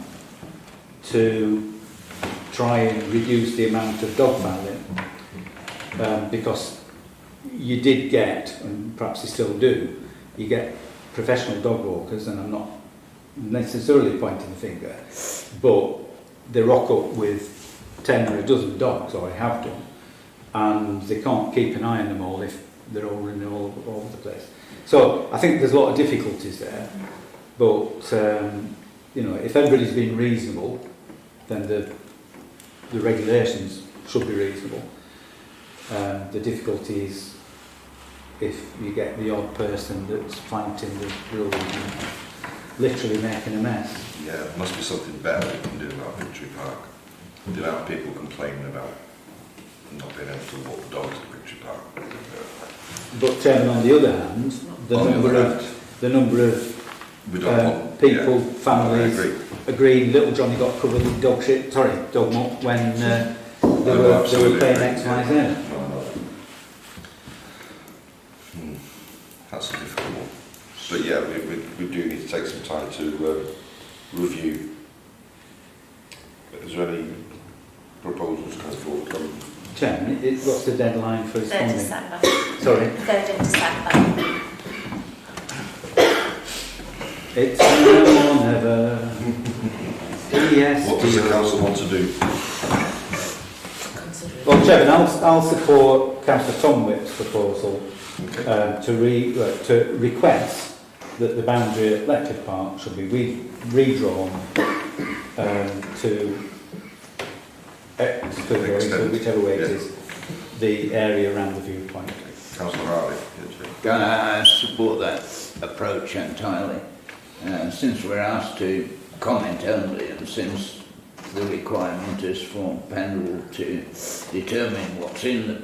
to try and reduce the amount of dog fouling, because you did get, and perhaps you still do, you get professional dog walkers, and I'm not necessarily pointing the finger, but they rock up with 10 or a dozen dogs, or have done, and they can't keep an eye on them all if they're all running all over the place. So I think there's a lot of difficulties there, but you know, if everybody's being reasonable, then the regulations should be reasonable. The difficulty is if you get the odd person that's flaunting the rules and literally making a mess. Yeah, there must be something better we can do about Victory Park. The amount of people complaining about not being able to walk the dogs at Victory Park. But on the other hand, the number of We don't want people, yeah, families I agree. agreeing little Johnny got covered in dog shit, dog muck when they were absolutely playing agree. X, Y, Z. No. That's a difficult one. But yeah, we do need to take some time to review. Is there any proposals coming forward? Chairman, what's the deadline for 3rd responding? December. Sorry? 3rd of December. It's now or never. Yes. What does the council want to do? Well, Chairman, I'll support Councillor Tom Whip's proposal Okay. to request that the boundary at Lecture Park should be redrawn to Extend. whichever way it Yeah. is, the area around the viewpoint. Councillor Hartley. I support that approach entirely. Since we're asked to comment only, and since the requirement is for Pendle to determine what's in the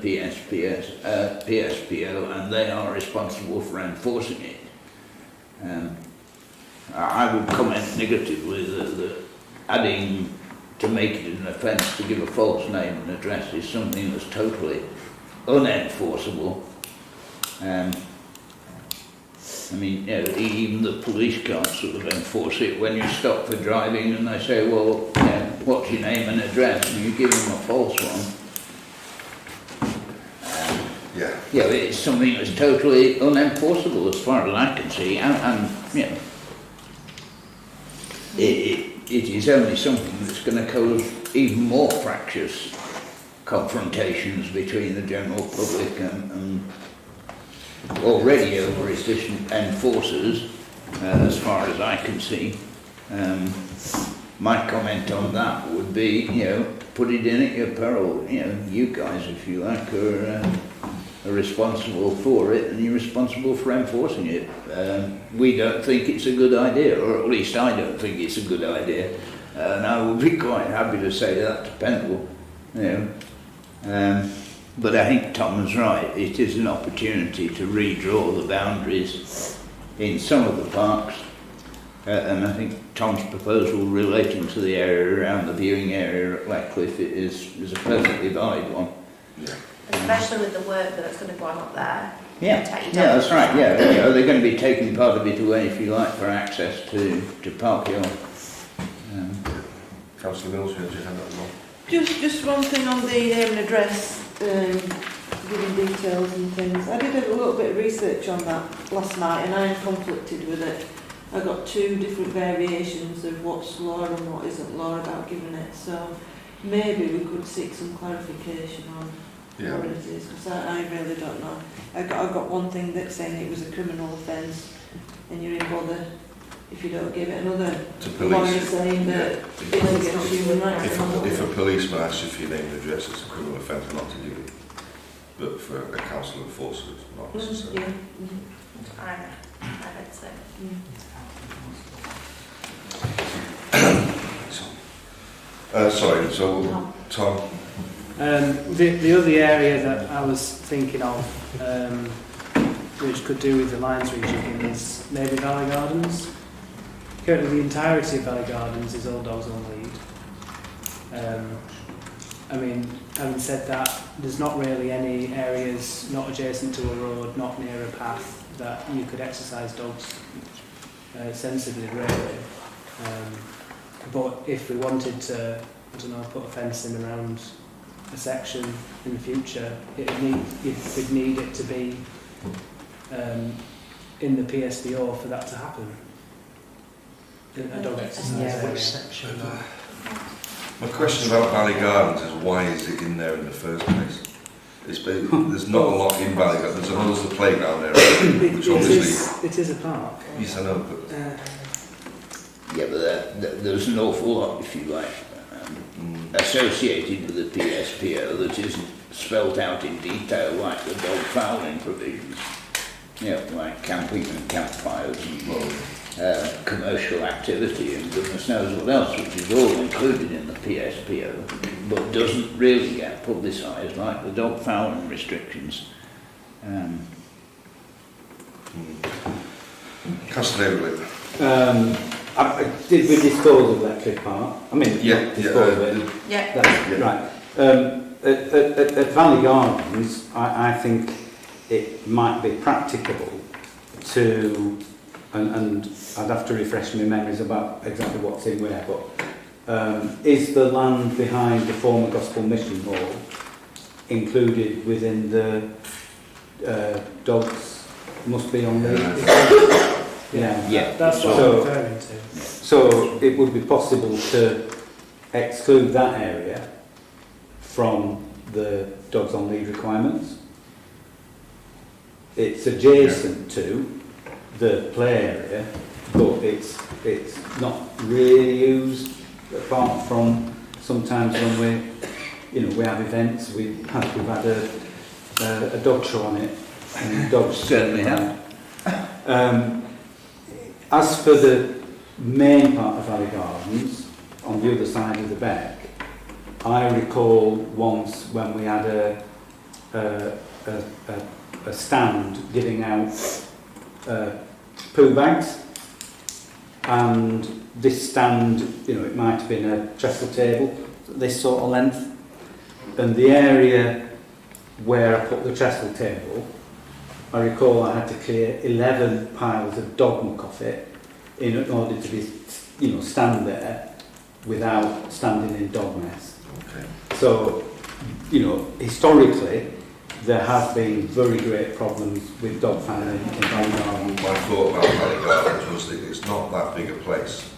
PSPO, and they are responsible for enforcing it, I would comment negatively that adding to make it an offence to give a false name and address is something that's totally unenforceable. I mean, you know, even the police can't sort of enforce it when you stop for driving and they say, well, you know, what's your name and address, and you give them a false one. Yeah. Yeah, it's something that's totally unenforceable as far as I can see, and you know, it is only something that's going to cause even more fractious confrontations between the general public and already over-efficient enforcers, as far as I can see. My comment on that would be, you know, put it in at your peril. You know, you guys, if you like, are responsible for it, and you're responsible for enforcing it. We don't think it's a good idea, or at least I don't think it's a good idea, and I would be quite happy to say that to Pendle, you know. But I think Tom is right. It is an opportunity to redraw the boundaries in some of the parks, and I think Tom's proposal relating to the area around the viewing area at Leckliffe is a perfectly valid one. Yeah. Especially with the work that's going to go on up there. Yeah, that's right. Yeah, you know, they're going to be taking part of it away, if you like, for access to Park Hill. Councillor Mills, you had your hand up as well. Just one thing on the name and address, giving details and things. I did a little bit of research on that last night, and I am conflicted with it. I got two different variations of what's law and what isn't law about giving it. So maybe we could seek some clarification on what it is, because I really don't know. I got one thing that's saying it was a criminal offence, and you're in bother if you don't give it. Another To one police. is saying that it's against human rights. If a policeman asks you for your name and address, it's a criminal offence not to give it. But for a council enforcer, it's not necessarily. Yeah. I would say. Sorry, so Tom. The other area that I was thinking of, which could do with the Lions rejigging, is maybe Valley Gardens. Currently the entirety of Valley Gardens is all dogs on lead. I mean, having said that, there's not really any areas not adjacent to a road, not near a path, that you could exercise dogs sensibly, really. But if we wanted to, I don't know, put a fence in around a section in the future, you'd need it to be in the PSVO for that to happen. A dog exercise Yeah, area. which section? My question about Valley Gardens is why is it in there in the first place? There's not a lot in Valley Gardens. There's the playground area, which obviously... It is a park. Yes, I know, but... Yeah, but there's an awful lot, if you like, associated with the PSPO that isn't spelt out in detail, like the dog fouling provisions. You know, like camping and campfires and commercial activity and goodness knows what else, which is all included in the PSPO, but doesn't really get publicised like the dog fouling restrictions. Councillor Haverley. Did we dispose of Electric Park? I mean, dispose of it. Yeah. That's, right. At Valley Gardens, I think it might be practicable to, and I'd have to refresh my memories about exactly what's in where, but is the land behind the former Gospel Mission Hall included within the dogs must be on the... Yeah, that's what So- I'm referring to. So it would be possible to exclude that area from the dogs on lead requirements. It's adjacent to the play area, but it's not really used apart from sometimes when we have events. We've had a dog show on it, and dogs Certainly have. As for the main part of Valley Gardens, on the other side of the beck, I recall once when we had a stand giving out poo bags, and this stand, it might have been a trestle table, this sort of length, and the area where I put the trestle table, I recall I had to clear 11 piles of dog muck off it in order to be, stand there without standing in dog mess. Okay. So, historically, there have been very great problems with dog fouling in Valley Gardens. My thought about Valley Gardens was that it's not that big a place.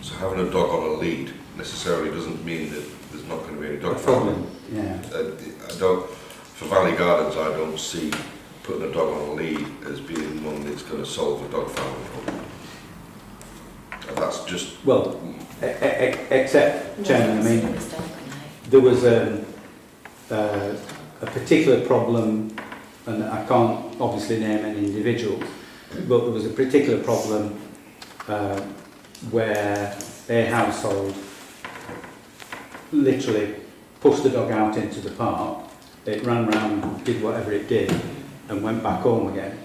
So having a dog on a lead necessarily doesn't mean that there's not going to be any dog fouling. Yeah. For Valley Gardens, I don't see putting a dog on a lead as being one that's going to solve a dog fouling problem. And that's just... Well, except, Chairman, I mean, there was a particular problem, and I can't obviously name any individuals, but there was a particular problem where a household literally pushed the dog out into the park, it ran round, did whatever it did, and went back home again.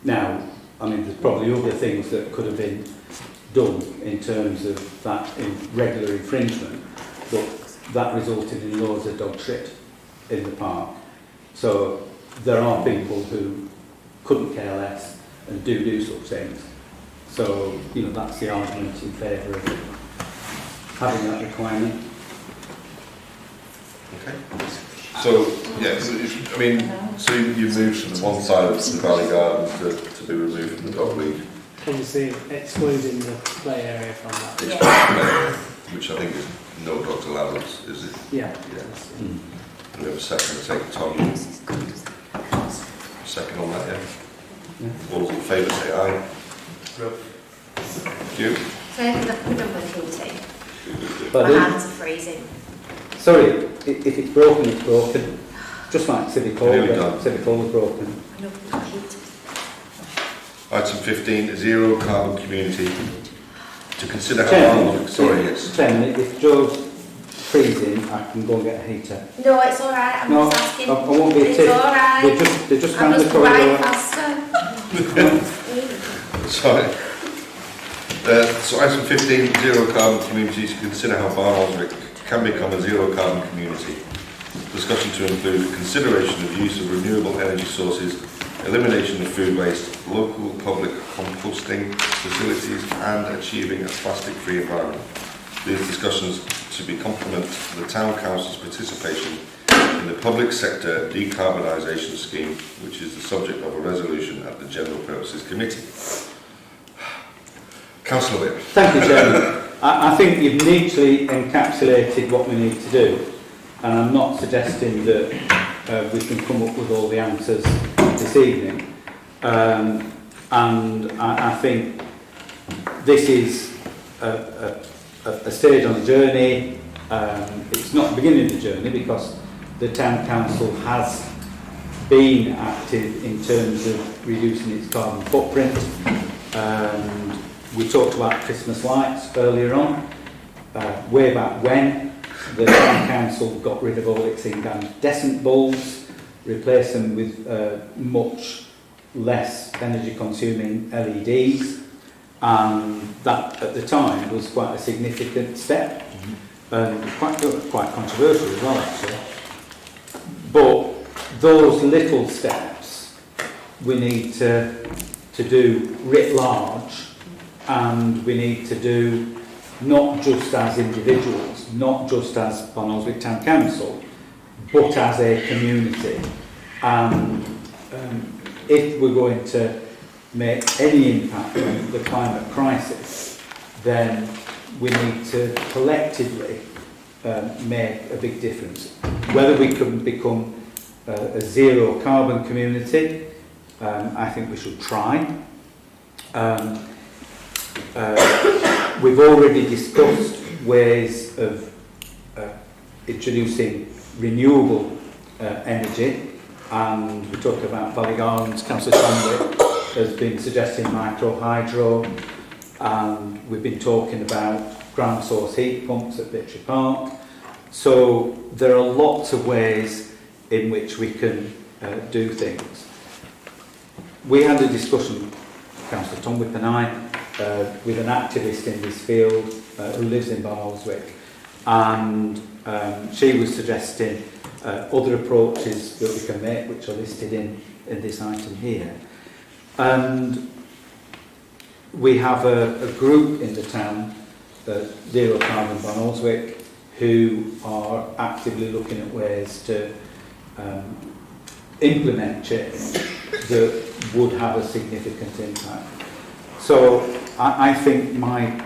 Now, I mean, there's probably other things that could have been done in terms of that regular infringement, but that resulted in loads of dog shit in the park. So there are people who couldn't care less and do such things. So, that's the argument in favour of having that requirement. Okay. So, so you moved from the one side of the Valley Gardens to be removed from the dog lead. Obviously, excluding the play area from that. Yeah. Which I think is no dogs allowed, is it? Yeah. And we have a second to take Tom. Second on that, yeah? All those in favour say aye. Thank you. So I think I've done with heating. But My hands are freezing. sorry, if it's broken, it's broken. Just like Civic Hall, Nearly done. Civic Hall was broken. I know we've got heat. Item 15, zero carbon community. To consider how Chairman, sorry, yes. Chairman, if Joe's freezing, I can go and get a heater. No, it's all right. I'm No, just asking. I won't be a It's tip. all right. They're just I'm round the just right corridor. faster. Sorry. So item 15, zero carbon community, to consider how Barnoldswick can become a zero carbon community. Discussion to include consideration of use of renewable energy sources, elimination of food waste, local public composting facilities and achieving a plastic-free environment. These discussions to be complement to the Town Council's participation in the public sector decarbonisation scheme, which is the subject of a resolution at the General Purposes Committee. Councillor Whip. Thank you, Chairman. I think you've neatly encapsulated what we need to do, and I'm not suggesting that we can come up with all the answers this evening. And I think this is a stage on the journey. It's not the beginning of the journey because the Town Council has been active in terms of reducing its carbon footprint. We talked about Christmas lights earlier on. Way back when, the Town Council got rid of all its incandescent bulbs, replaced them with much less energy consuming LEDs, and that at the time was quite a significant step, and quite controversial as well actually. But those little steps we need to do writ large, and we need to do not just as individuals, not just as Barnoldswick Town Council, but as a community. And if we're going to make any impact on the climate crisis, then we need to collectively make a big difference. Whether we can become a zero carbon community, I think we should try. We've already discussed ways of introducing renewable energy, and we talked about Ballygarland's. Councillor Sandwick has been suggesting micro hydro, and we've been talking about ground source heat pumps at Victory Park. So there are lots of ways in which we can do things. We had a discussion, Councillor Tomwick and I, with an activist in this field who lives in Barnoldswick, and she was suggesting other approaches that we can make, which are listed in this item here. And we have a group in the town, Zero Carbon Barnoldswick, who are actively looking at ways to implement change that would have a significant impact. So I think my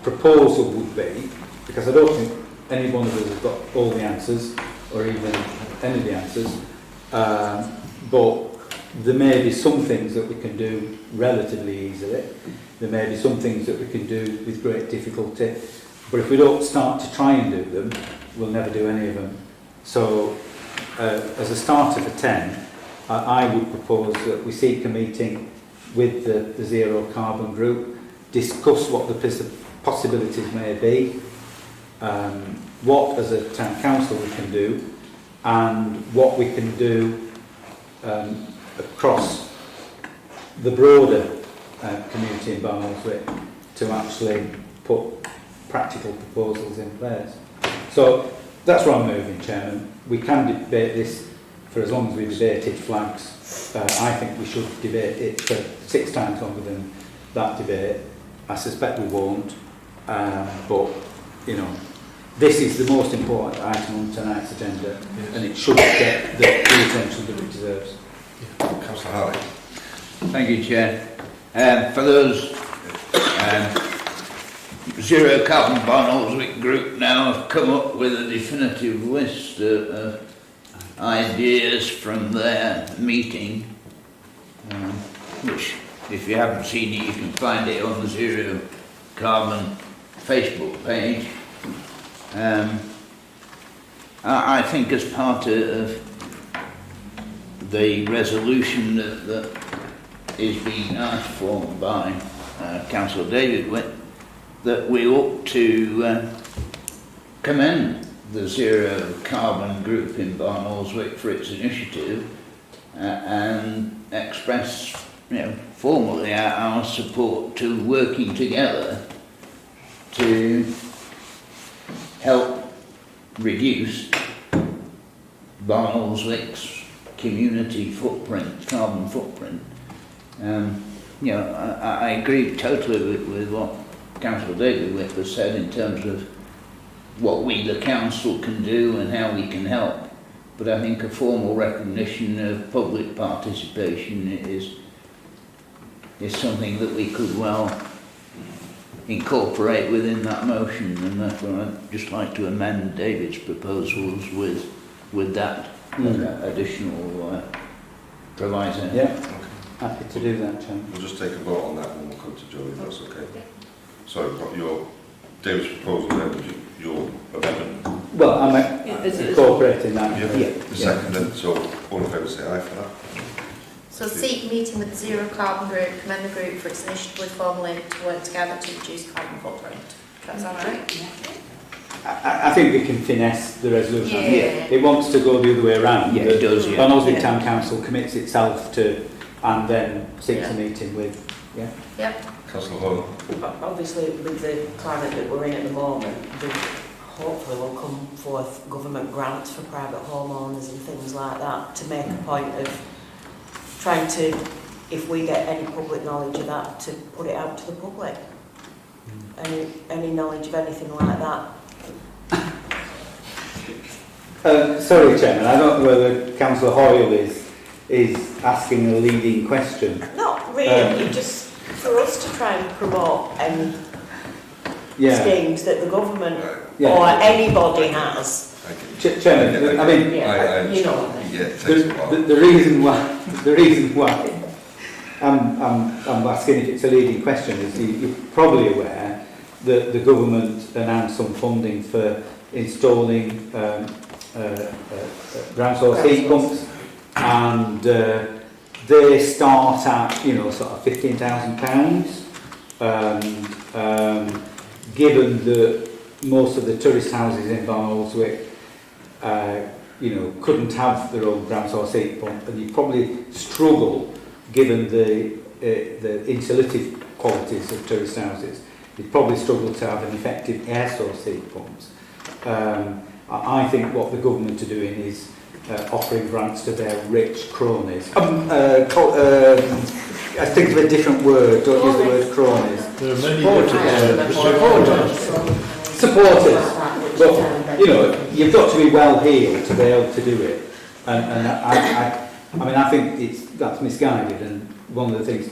proposal would be, because I don't think any one of us has got all the answers, or even any of the answers, but there may be some things that we can do relatively easily. There may be some things that we can do with great difficulty. But if we don't start to try and do them, we'll never do any of them. So, as a starter for 10, I would propose that we seek a meeting with the Zero Carbon Group, discuss what the possibilities may be, what as a town council we can do, and what we can do across the broader community in Barnoldswick to actually put practical proposals in place. So that's where I'm moving, Chairman. We can debate this for as long as we debated flags. I think we should debate it for 6 times longer than that debate. I suspect we won't, but you know, this is the most important item on tonight's agenda, and it should get the attention that it deserves. Councillor Harley. Thank you, Chair. For those Zero Carbon Barnoldswick group now have come up with a definitive list of ideas from their meeting, which, if you haven't seen it, you can find it on the Zero Carbon Facebook page. I think as part of the resolution that is being asked for by Councillor David Witt, that we ought to commend the Zero Carbon Group in Barnoldswick for its initiative and express, formally our support to working together to help reduce Barnoldswick's community footprint, carbon footprint. I agree totally with what Councillor David Whip has said in terms of what we, the council, can do and how we can help. But I think a formal recognition of public participation is something that we could well incorporate within that motion, and therefore I'd just like to amend David's proposals with that additional proviso. Yeah, happy to do that, Chairman. We'll just take a vote on that and we'll come to Joe if that's okay. Sorry, what your David's proposal then, your amendment? Well, I'm is it- incorporating that. Yeah. The second then, so all in favour say aye for that. So seek meeting with the Zero Carbon Group, commend the group for its initiative with formal aim to work together to reduce carbon footprint. That's all right? I think we can finesse the resolution. Yeah. It wants to go the other way around. Yeah, it does, yeah. Barnoldswick Town Council commits itself to, and then seeks a meeting with, Councillor Hall. Obviously, with the climate that we're in at the moment, hopefully will come forth government grants for private homeowners and things like that to make a point of trying to, if we get any public knowledge of that, to put it out to the public. Any knowledge of anything like that. sorry, Chairman, I don't know whether Councillor Hoyle is asking a leading question. Not really, just for us to try and promote any schemes that the government or anybody has. Chairman, I mean, You know what I mean. Yeah, it takes a while. the reason why I'm asking if it's a leading question is you're probably aware that the government announced some funding for installing ground source heat pumps, and they start at sort of £15,000. Given that most of the tourist houses in Barnoldswick couldn't have their own ground source heat pump, and you probably struggle, given the insulative qualities of tourist houses, you'd probably struggle to have an effective air source heat pumps. I think what the government are doing is offering grants to their rich cronies. I think of a different word, don't use the word cronies. There are many Supporters. But, you've got to be well heeled to be able to do it. And I think that's misguided, and one of the things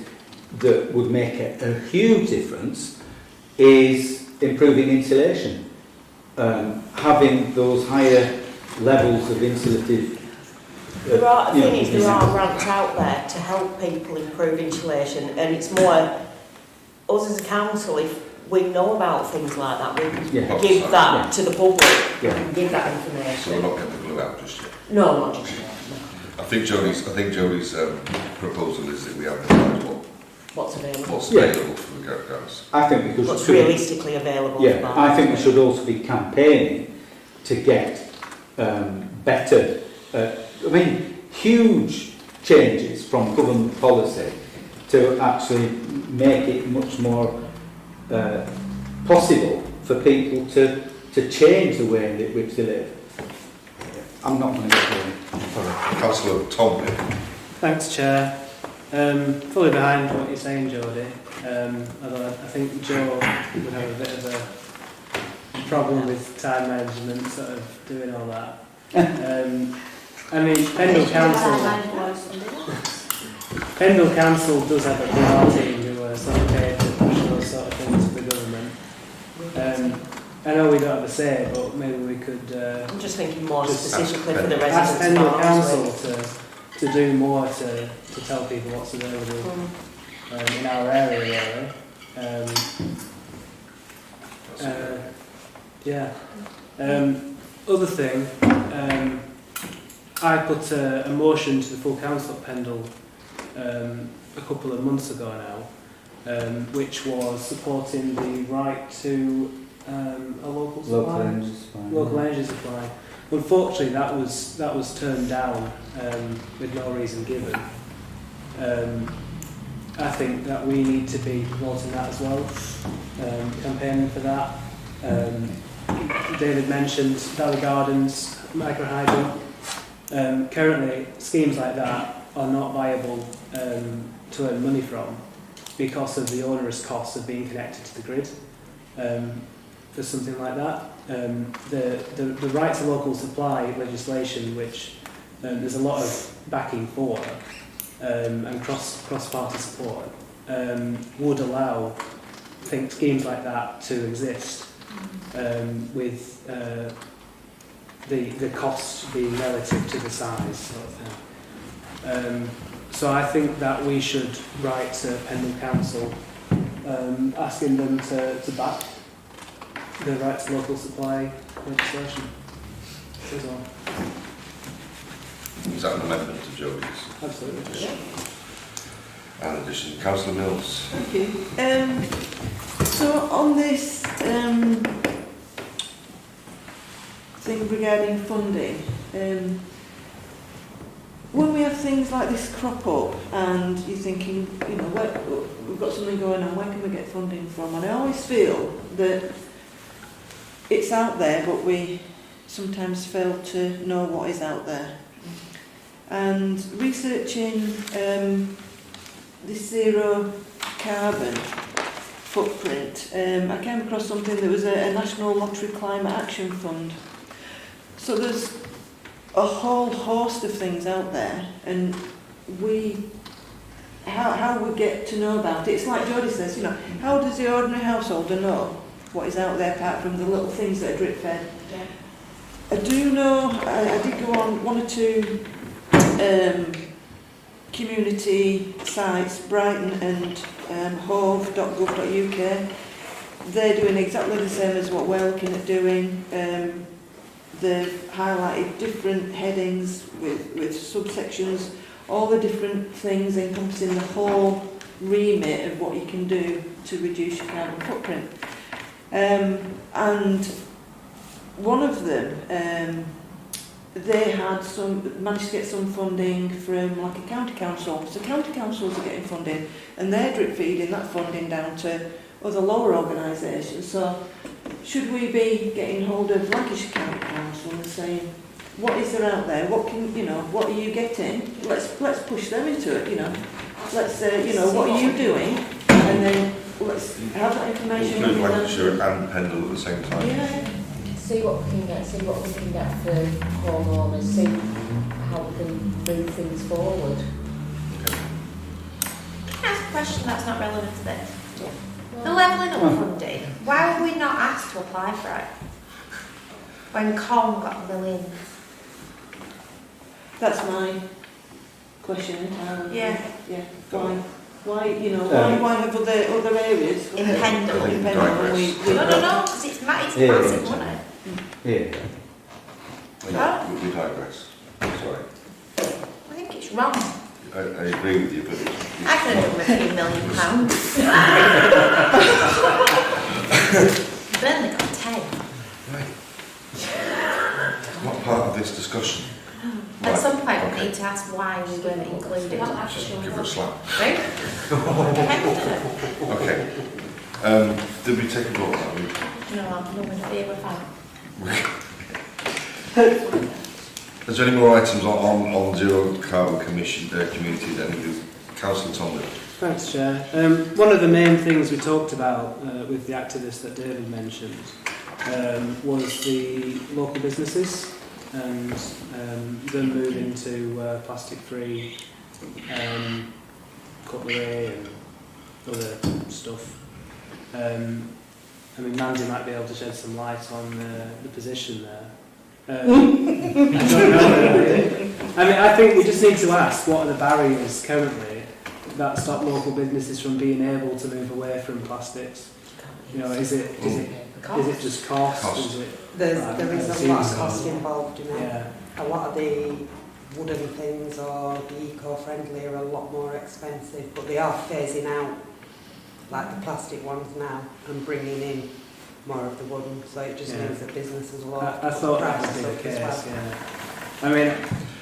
that would make a huge difference is improving insulation. Having those higher levels of insulative... There are grants out there to help people improve insulation, and it's more us as a council, if we know about things like that, we can give that to the public, give that information. So we're not getting the glue out just yet. No, not just yet. I think Jodie's proposal is that we advertise What's available. what's available for the grants. I think we could... What's realistically available. I think we should also be campaigning to get better... huge changes from government policy to actually make it much more possible for people to change the way in which they live. I'm not going to get going. Sorry. Councillor Tom. Thanks, Chair. Fully behind what you're saying, Jodie. Although I think Joe would have a bit of a problem with time management, sort of doing all that. Pendle Council does have a PR team who are sort of paid to push those sort of things to the government. I know we don't have a say, but maybe we could... I'm just thinking more specifically for the residents ask of Pendle Barnoldswick. Council to do more to tell people what's available in our area, really. Other thing, I put a motion to the full council at Pendle a couple of months ago now, which was supporting the right to a local energy supply. Unfortunately, that was turned down with no reason given. I think that we need to be promoting that as well, campaigning for that. David mentioned Valley Gardens, microhydrant. Currently, schemes like that are not viable to earn money from because of the onerous costs of being connected to the grid. for something like that. The right to local supply legislation, which there's a lot of backing for, and cross-party support, would allow schemes like that to exist, with the cost being relative to the size sort of thing. So I think that we should write to Pendle Council asking them to back the right to local supply legislation. That's all. Is that an amendment to Jodie's? Absolutely. Yeah. And addition, Councillor Mills. Thank you. So on this thing regarding funding, when we have things like this crop up and you're thinking, you know, we've got something going on, where can we get funding from? And I always feel that it's out there, but we sometimes fail to know what is out there. And researching this zero carbon footprint, I came across something that was a National Lottery Climate Action Fund. So there's a whole host of things out there, and how we get to know about it. It's like Jodie says, you know, how does the ordinary householder know what is out there apart from the little things that are drip fed? Yeah. I do know, I did go on one or two community sites, Brighton and hove.gov.uk. They're doing exactly the same as what we're looking at doing. They've highlighted different headings with subsections, all the different things encompassing the whole remit of what you can do to reduce your carbon footprint. And one of them, they had managed to get some funding from like a county council. So county councils are getting funding, and they're drip feeding that funding down to other lower organisations. So should we be getting hold of Lancashire County Council and saying, what is there out there? What can, you know, what are you getting? Let's push them into it, you know. Let's say, you know, what are you doing? And then let's have that information. Include Lancashire and Pendle at the same time. Yeah. See what we can get for homeowners, see how we can move things forward. Can I ask a question that's not relevant to this? Yeah. The levelling up funding, why were we not asked to apply for it? When Con got millions. That's my question entirely. Yeah. Yeah. Why, you know, why have other areas? In Pendle. In Pendle, and we No, because it's massive money. Yeah. We digress. Sorry. I think it's wrong. I agree with you, but it's I could have done with £3 million. You've only got 10. It's not part of this discussion. At some point we need to ask why we weren't included. Just give her a slap. Right? Okay. Did we take a vote on that? No, I'm not in favour of Is there any more items on Zero Carbon Commission community that any do? Councillor Tomlin. Thanks, Chair. One of the main things we talked about with the activists that David mentioned was the local businesses and them moving to plastic-free cutlery and other stuff. I mean, Mandy might be able to shed some light on the position there. I don't know. I mean, I think we just need to ask what are the barriers currently that stop local businesses from being able to move away from plastics. You know, is it just cost? Is it, There is a lot of cost involved in it. yeah. A lot of the wooden things or the eco-friendly are a lot more expensive, but they are phasing out like the plastic ones now and bringing in more of the wooden, so it just means that businesses will I thought that would be the case, yeah. I mean,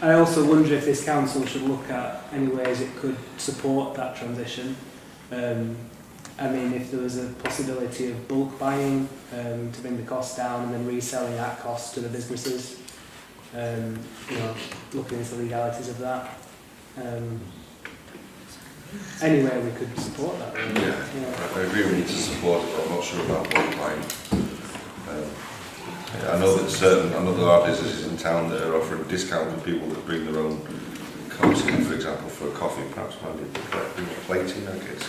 I also wonder if this council should look at any ways it could support that transition. I mean, if there was a possibility of bulk buying to bring the cost down and then reselling at cost to the businesses, you know, looking into the legalities of that. Anyway, we could support that. Really. Yeah. I agree we need to support it, but I'm not sure about bulk buying. I know that there are businesses in town that are offering discounts for people that bring their own cups in, for example, for a coffee. Perhaps maybe bring a plate in, I guess.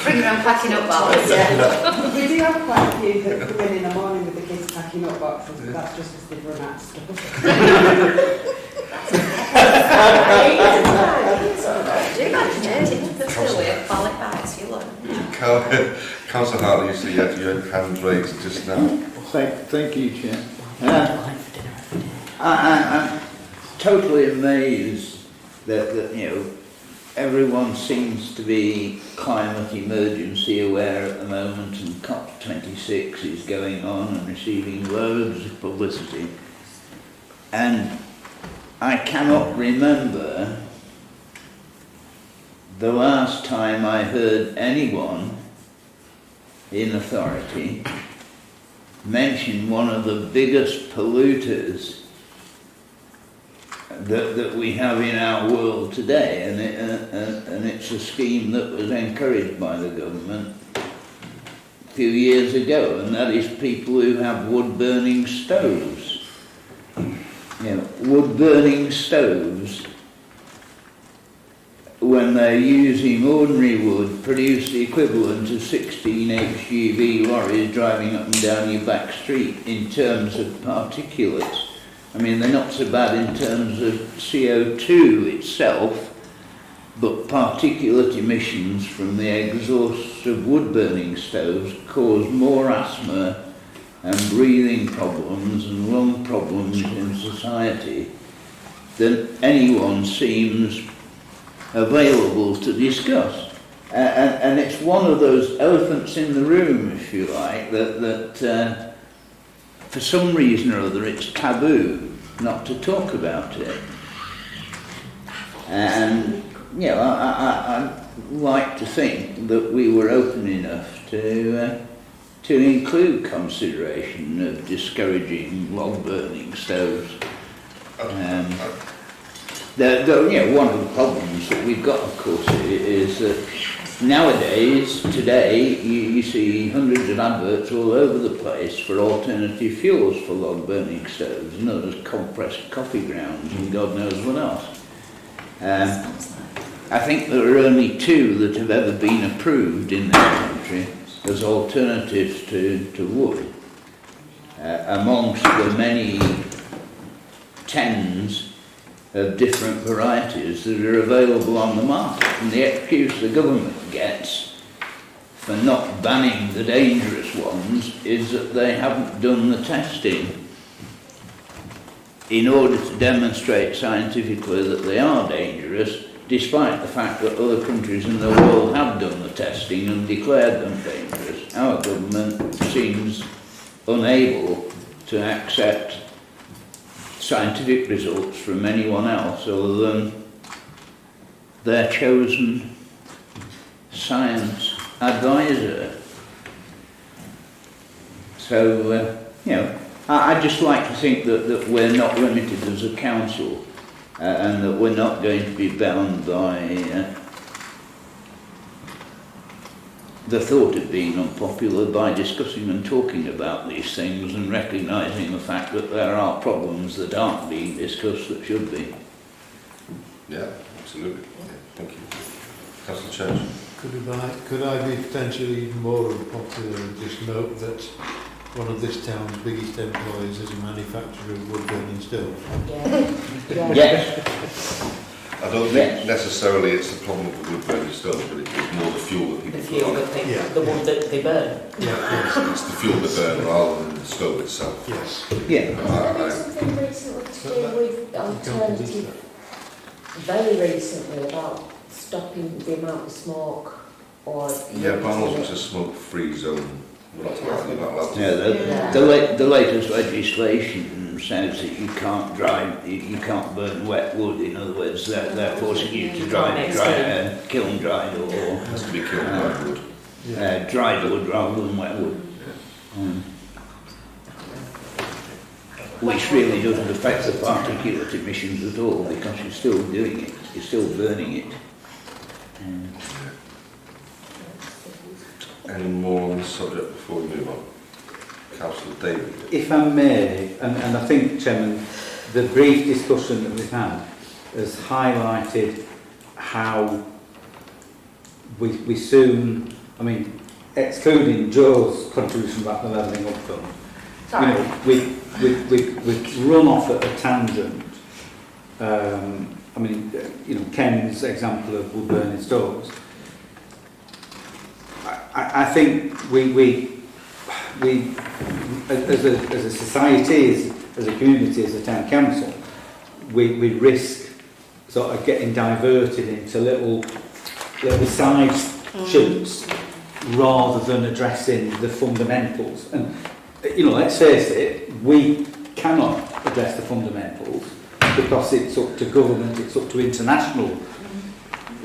Bring your own packing up box. Yeah. We do have quite a few that come in the morning with the kids packing up boxes, but that's just as they've run out of stuff. Councillor Hartley, you see you had your hand raised just now. Thank you, Chair. I'm totally amazed that everyone seems to be climate emergency aware at the moment, and COP26 is going on and receiving loads of publicity. And I cannot remember the last time I heard anyone in authority mention one of the biggest polluters that we have in our world today, and it's a scheme that was encouraged by the government a few years ago, and that is people who have wood-burning stoves. Wood-burning stoves, when they're using ordinary wood, produce the equivalent of 16 HGV lorries driving up and down your back street in terms of particulates. I mean, they're not so bad in terms of CO2 itself, but particulate emissions from the exhausts of wood-burning stoves cause more asthma and breathing problems and lung problems in society than anyone seems available to discuss. And it's one of those elephants in the room, if you like, that for some reason or other it's taboo not to talk about it. And I'd like to think that we were open enough to include consideration of discouraging log burning stoves. One of the problems that we've got, of course, is that nowadays, today, you see hundreds of adverts all over the place for alternative fuels for log burning stoves, and others compressed coffee grounds and God knows what else. I think there are only 2 that have ever been approved in this country as alternatives to wood, amongst the many tens of different varieties that are available on the market. And the excuse the government gets for not banning the dangerous ones is that they haven't done the testing in order to demonstrate scientifically that they are dangerous, despite the fact that other countries in the world have done the testing and declared them dangerous. Our government seems unable to accept scientific results from anyone else other than their chosen science advisor. So, I'd just like to think that we're not limited as a council and that we're not going to be bound by the thought of being unpopular by discussing and talking about these things and recognising the fact that there are problems that aren't being discussed that should be. Yeah, absolutely. Yeah, thank you. Councillor Church. Could I be potentially even more unpopular and just note that one of this town's biggest employees is a manufacturer of wood-burning stoves? Yeah. Yes. I don't think necessarily it's the problem with wood-burning stoves, but it's more the fuel that people put on it. The one that they burn. Yeah, It's the fuel they burn rather than the stove itself. yes. Yeah. There is something recently to do with alternative, very recently, about stopping the amount of smoke or... Yeah, Barnoldswick's a smoke-free zone. We're not allowed to. Yeah, the latest legislation says that you can't burn wet wood. In other words, they're forcing you to kiln dried or It has to be kiln dried wood. dried wood rather than wet wood. Which really doesn't affect the particulate emissions at all because you're still doing it, you're still burning it. Any more on this subject before we move on? Councillor David. If I may, and I think, Chairman, the brief discussion that we've had has highlighted how we soon, I mean, excluding Joe's contribution about the levelling up fund, Sorry. you know, we've run off at a tangent. I mean, you know, Ken's example of wood burning stoves. I think we as a society, as a community, as a town council, we risk sort of getting diverted into little side shoots rather than addressing the fundamentals. And you know, let's face it, we cannot address the fundamentals because it's up to government, it's up to international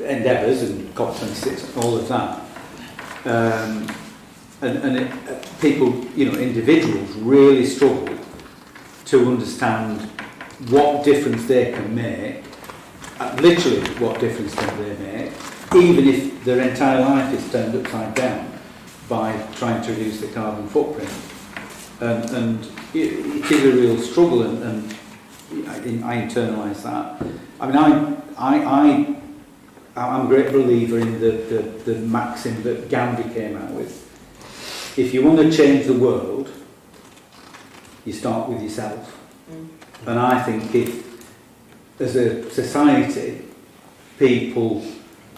endeavours and COP26 and all of that. People, you know, individuals really struggle to understand what difference they can make, literally what difference can they make, even if their entire life is turned upside down by trying to reduce the carbon footprint. And it is a real struggle, and I internalise that. I mean, I'm a great believer in the maxim that Gandhi came out with. If you want to change the world, you start with yourself. And I think if, as a society, people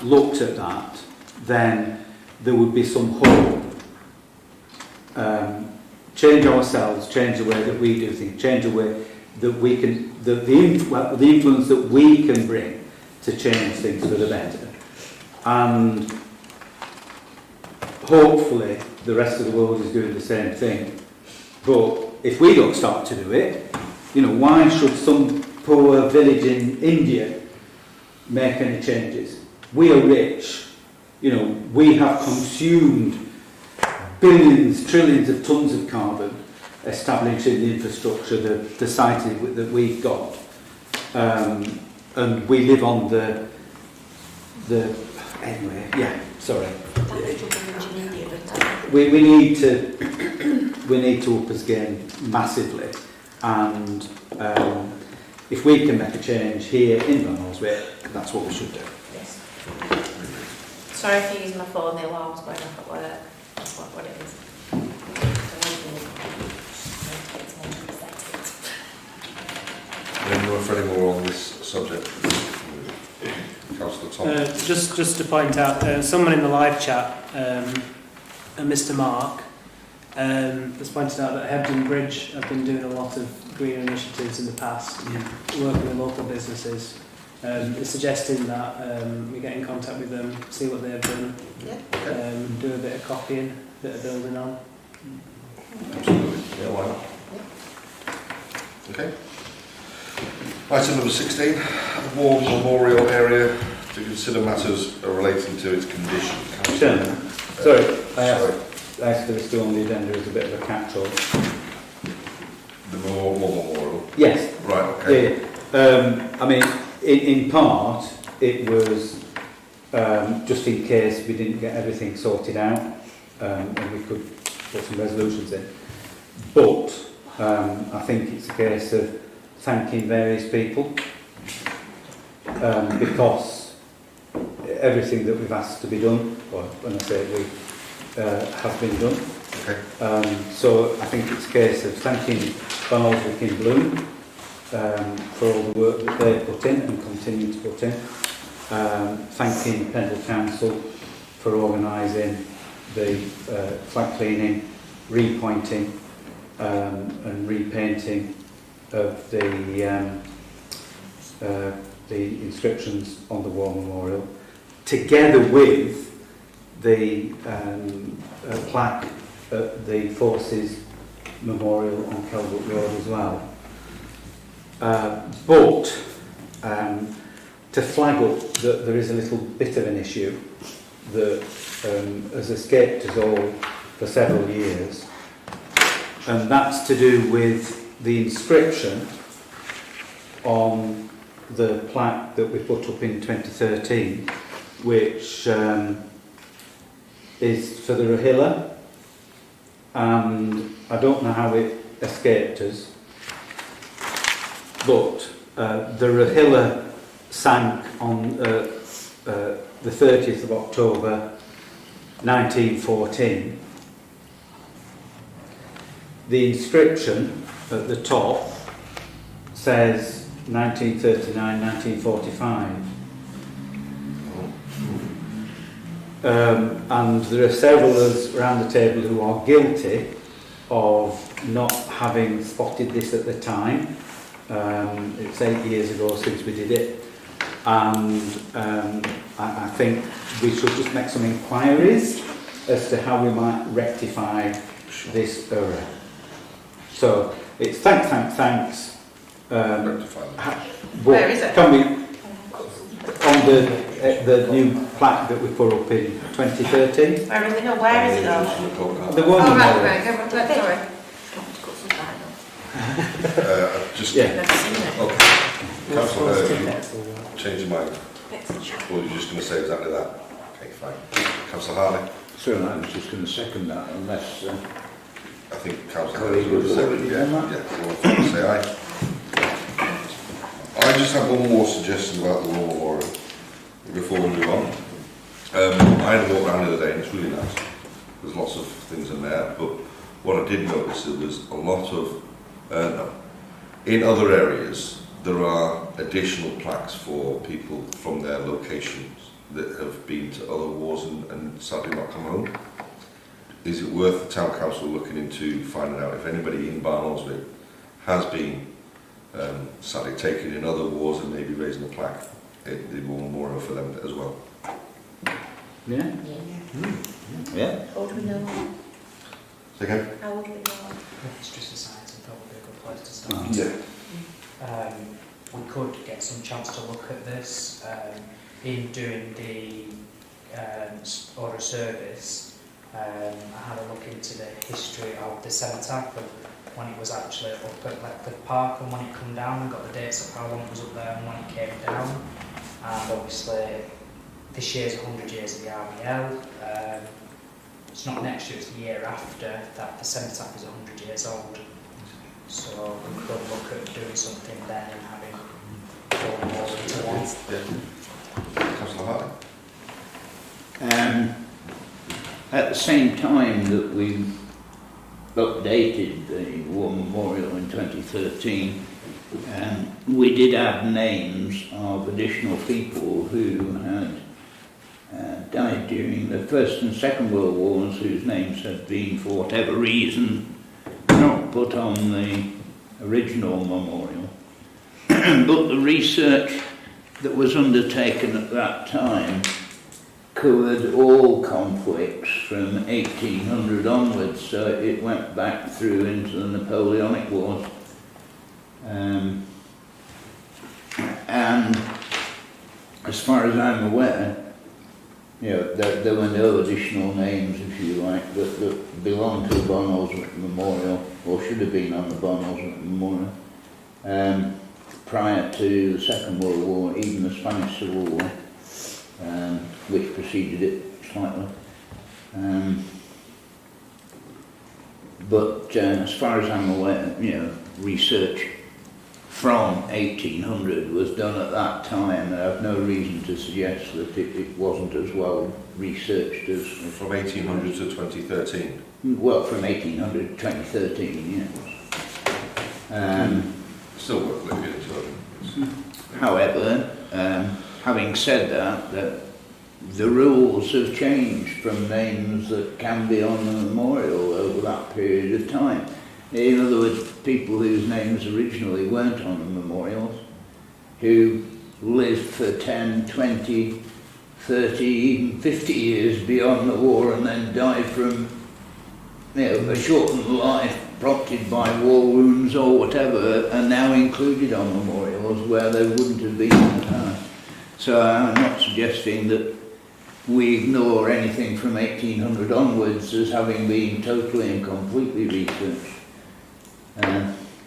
looked at that, then there would be some hope. Change ourselves, change the way that we do things, change the way that we can, the influence that we can bring to change things for the better. And hopefully the rest of the world is doing the same thing. But if we don't start to do it, you know, why should some poor village in India make any changes? We are rich. You know, we have consumed billions, trillions of tons of carbon establishing the infrastructure, the society that we've got. And we live on the anyway, yeah, sorry. We need to up us game massively, and if we can make a change here in Barnoldswick, that's what we should do. Yes. Sorry if you're using my phone, the alarm's going off at work. That's what it is. Anyone for any more on this subject? Councillor Tom. Just to point out, someone in the live chat, Mr. Mark, has pointed out that Hebden Bridge have been doing a lot of green initiatives in the past, working with local businesses. It's suggesting that we get in contact with them, see what they've done, do a bit of copying, a bit of building on. Absolutely. Yeah, why not? Okay. Item number 16, War Memorial Area to consider matters relating to its condition. Chairman, sorry, I asked for this to on the agenda as a bit of a catch-all. The War Memorial? Yes. Right, okay. Yeah. I mean, in part, it was just in case we didn't get everything sorted out, and we could put some resolutions in. But I think it's a case of thanking various people because everything that we've asked to be done, or when I say we, has been done. Okay. So I think it's a case of thanking Barnoldswick in Bloom for all the work that they've put in and continue to put in. Thanking Pendle Council for organising the flag cleaning, repointing and repainting of the inscriptions on the War Memorial, together with the plaque at the Forces Memorial on Kelbrook Road as well. But to flag up that there is a little bit of an issue that has escaped us all for several years, and that's to do with the inscription on the plaque that we put up in 2013, which is for the Rahila, and I don't know how it escaped us, but the Rahilla sank on the 30th of October 1914. The inscription at the top says 1939-1945. And there are several of us around the table who are guilty of not having spotted this at the time. It's 8 years ago since we did it, and I think we should just make some inquiries as to how we might rectify this error. So it's thanks. Where is it? Can we, on the new plaque that we put up in 2013? Where is it? No, where is it though? The one. Oh, right, go back, sorry. Just, Yeah. Never seen it. okay. Councillor, change your mind. Or you're just going to say exactly that? Okay, fine. Councillor Harley? So I was just going to second that, unless I think Councillor Colleague Harley was said already yeah. done that. Yeah, all in favour, say aye. I just have one more suggestion about the War Memorial before we move on. I had a walk around the other day and it's really nice. There's lots of things in there, but what I did notice there was a lot of in other areas there are additional plaques for people from their locations that have been to other wars and sadly not come home. Is it worth the Town Council looking into finding out if anybody in Barnoldswick has been sadly taken in other wars and maybe raising a plaque at the War Memorial for them as well? Yeah. Yeah. How would we know? Say again? How would we know? It's just a science and probably a good place to start. Yeah. We could get some chance to look at this in doing the order of service. I had a look into the history of the cenotaph of when it was actually up at Lecford Park and when it come down, and got the dates of how long it was up there and when it came down. And obviously this year's 100 years of the RBL. It's not next year, it's the year after that the cenotaph is 100 years old. So we could look at doing something then and having all more into one. Yeah. Councillor Harley? At the same time that we updated the War Memorial in 2013, we did add names of additional people who had died during the First and Second World Wars, whose names had been, for whatever reason, not put on the original memorial. But the research that was undertaken at that time covered all conflicts from 1800 onwards, so it went back through into the Napoleonic Wars. And as far as I'm aware, you know, there were no additional names, if you like, that belonged to the Barnoldswick Memorial, or should have been on the Barnoldswick Memorial, prior to the Second World War, even the Spanish Civil War, which preceded it slightly. But as far as I'm aware, you know, research from 1800 was done at that time, and I have no reason to suggest that it wasn't as well researched as... From 1800 to 2013? Well, from 1800 to 2013, yeah. Still worth looking into. However, having said that, the rules have changed from names that can be on the memorial over that period of time. In other words, people whose names originally weren't on the memorials, who lived for 10, 20, 30, even 50 years beyond the war and then died from, you know, a shortened life prompted by war wounds or whatever, are now included on memorials where they wouldn't have been in the past. So I'm not suggesting that we ignore anything from 1800 onwards as having been totally and completely researched.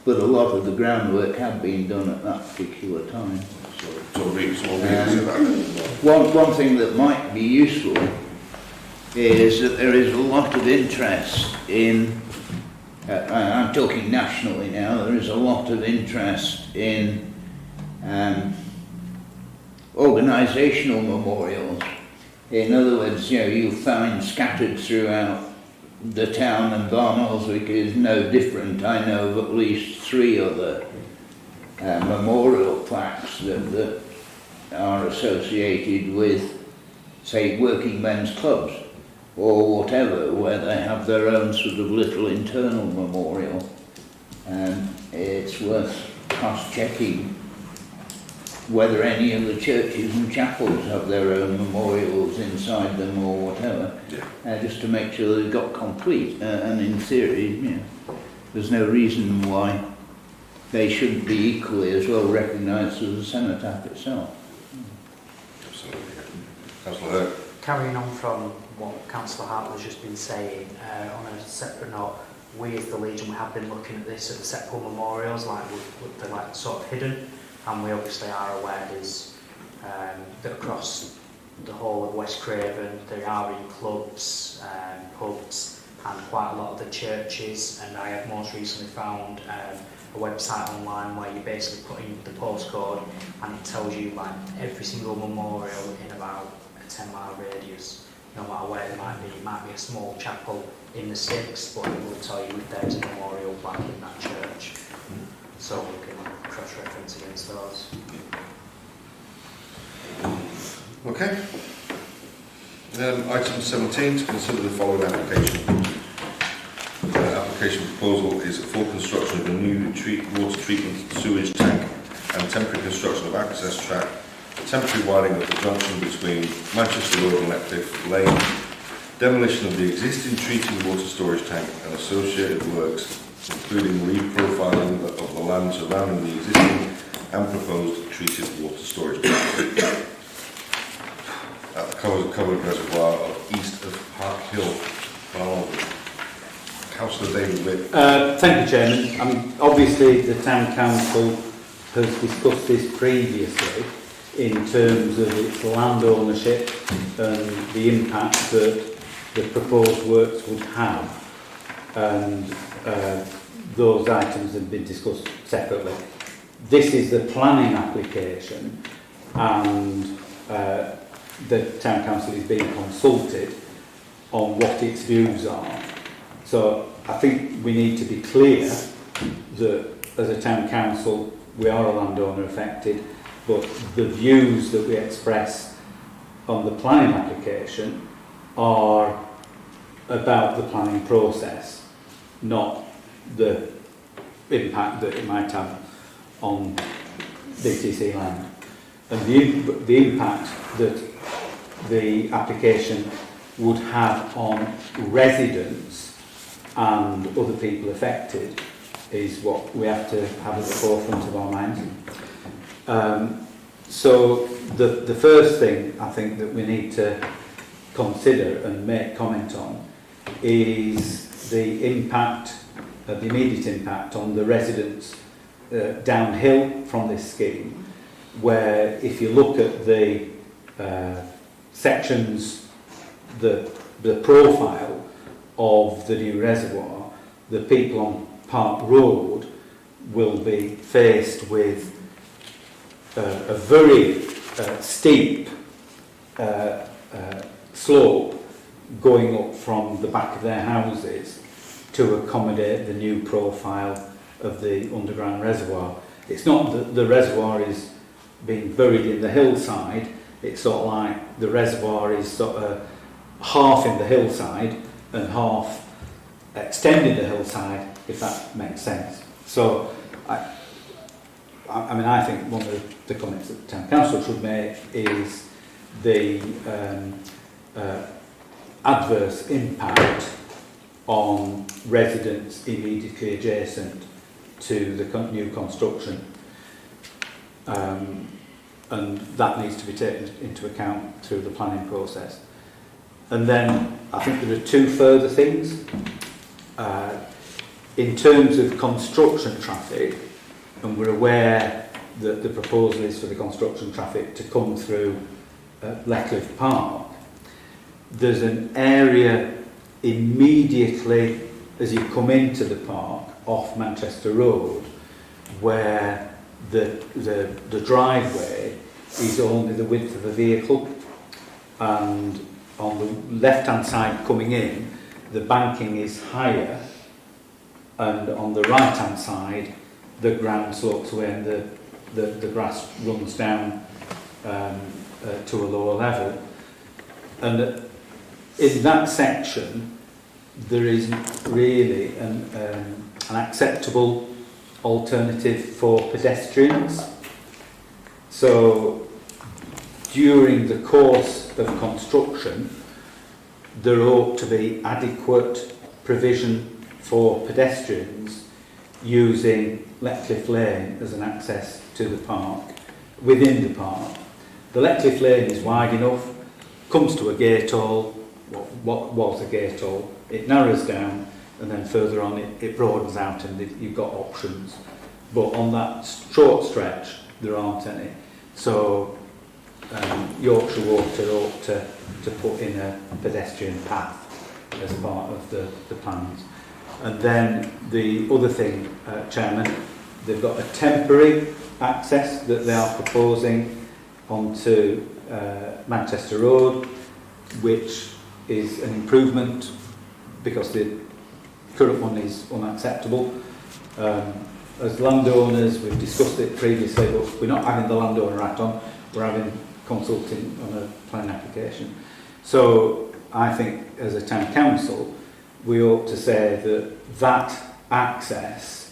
But a lot of the groundwork had been done at that particular time. One thing that might be useful is that there is a lot of interest in I'm talking nationally now, there is a lot of interest in organisational memorials. In other words, you find scattered throughout the town, and Barnoldswick is no different. I know of at least 3 other memorial plaques that are associated with, say, working men's clubs or whatever, where they have their own sort of little internal memorial. And it's worth cross-checking whether any of the churches and chapels have their own memorials inside them or whatever, just to make sure they've got complete. And in theory, there's no reason why they shouldn't be equally as well recognised as the cenotaph itself. Absolutely. Councillor Hurd. Carrying on from what Councillor Hartley's just been saying, on a separate note, we as the Legion, we have been looking at this at the separate memorials, they're like sort of hidden, and we obviously are aware there's that across the whole of West Craven there are in clubs, pubs, and quite a lot of the churches. And I have most recently found a website online where you basically put in the postcode and it tells you like every single memorial in about a 10-mile radius, no matter where it might be. It might be a small chapel in the sticks, but it will tell you if there's a memorial plaque in that church. So we can cross-reference against those. Okay. Item 17, to consider the following application. Application proposal is for construction of a new water treatment sewage tank and temporary construction of access track, temporary widening of the junction between Manchester Road and Letcliffe Lane, demolition of the existing treated water storage tank and associated works, including reprofiling of the land surrounding the existing and proposed treated water storage tank. That covers a covered reservoir of east of Park Hill, Barnoldswick. Councillor David Witt. Thank you, Chairman. I mean, obviously the Town Council has discussed this previously in terms of its land ownership and the impact that the proposed works would have, and those items have been discussed separately. This is the planning application, and the Town Council is being consulted on what its views are. So I think we need to be clear that as a Town Council we are a landowner affected, but the views that we express on the planning application are about the planning process, not the impact that it might have on BTC land. And the impact that the application would have on residents and other people affected is what we have to have at the forefront of our minds. So the first thing I think that we need to consider and make comment on is the impact, the immediate impact on the residents downhill from this scheme, where if you look at the sections, the profile of the new reservoir, the people on Park Road will be faced with a very steep slope going up from the back of their houses to accommodate the new profile of the underground reservoir. It's not that the reservoir is being buried in the hillside, it's sort of like the reservoir is sort of half in the hillside and half extending the hillside, if that makes sense. So I mean, I think one of the comments that the Town Council should make is the adverse impact on residents immediately adjacent to the new construction, and that needs to be taken into account through the planning process. And then I think there are two further things. In terms of construction traffic, and we're aware that the proposal is for the construction traffic to come through Letcliffe Park, there's an area immediately as you come into the park off Manchester Road, where the driveway is only the width of a vehicle, and on the left-hand side coming in, the banking is higher, and on the right-hand side, the ground slopes away and the grass runs down to a lower level. And in that section, there isn't really an acceptable alternative for pedestrians. So during the course of construction, there ought to be adequate provision for pedestrians using Letcliffe Lane as an access to the park, within the park. The Letcliffe Lane is wide enough, comes to a gate hole, what was a gate hole, it narrows down, and then further on it broadens out and you've got options. But on that short stretch, there aren't any. So Yorkshire Water ought to put in a pedestrian path as part of the plans. And then the other thing, Chairman, they've got a temporary access that they are proposing onto Manchester Road, which is an improvement because the current one is unacceptable. As landowners, we've discussed it previously, but we're not having the landowner act on, we're having consulting on a planning application. So I think as a town council, we ought to say that access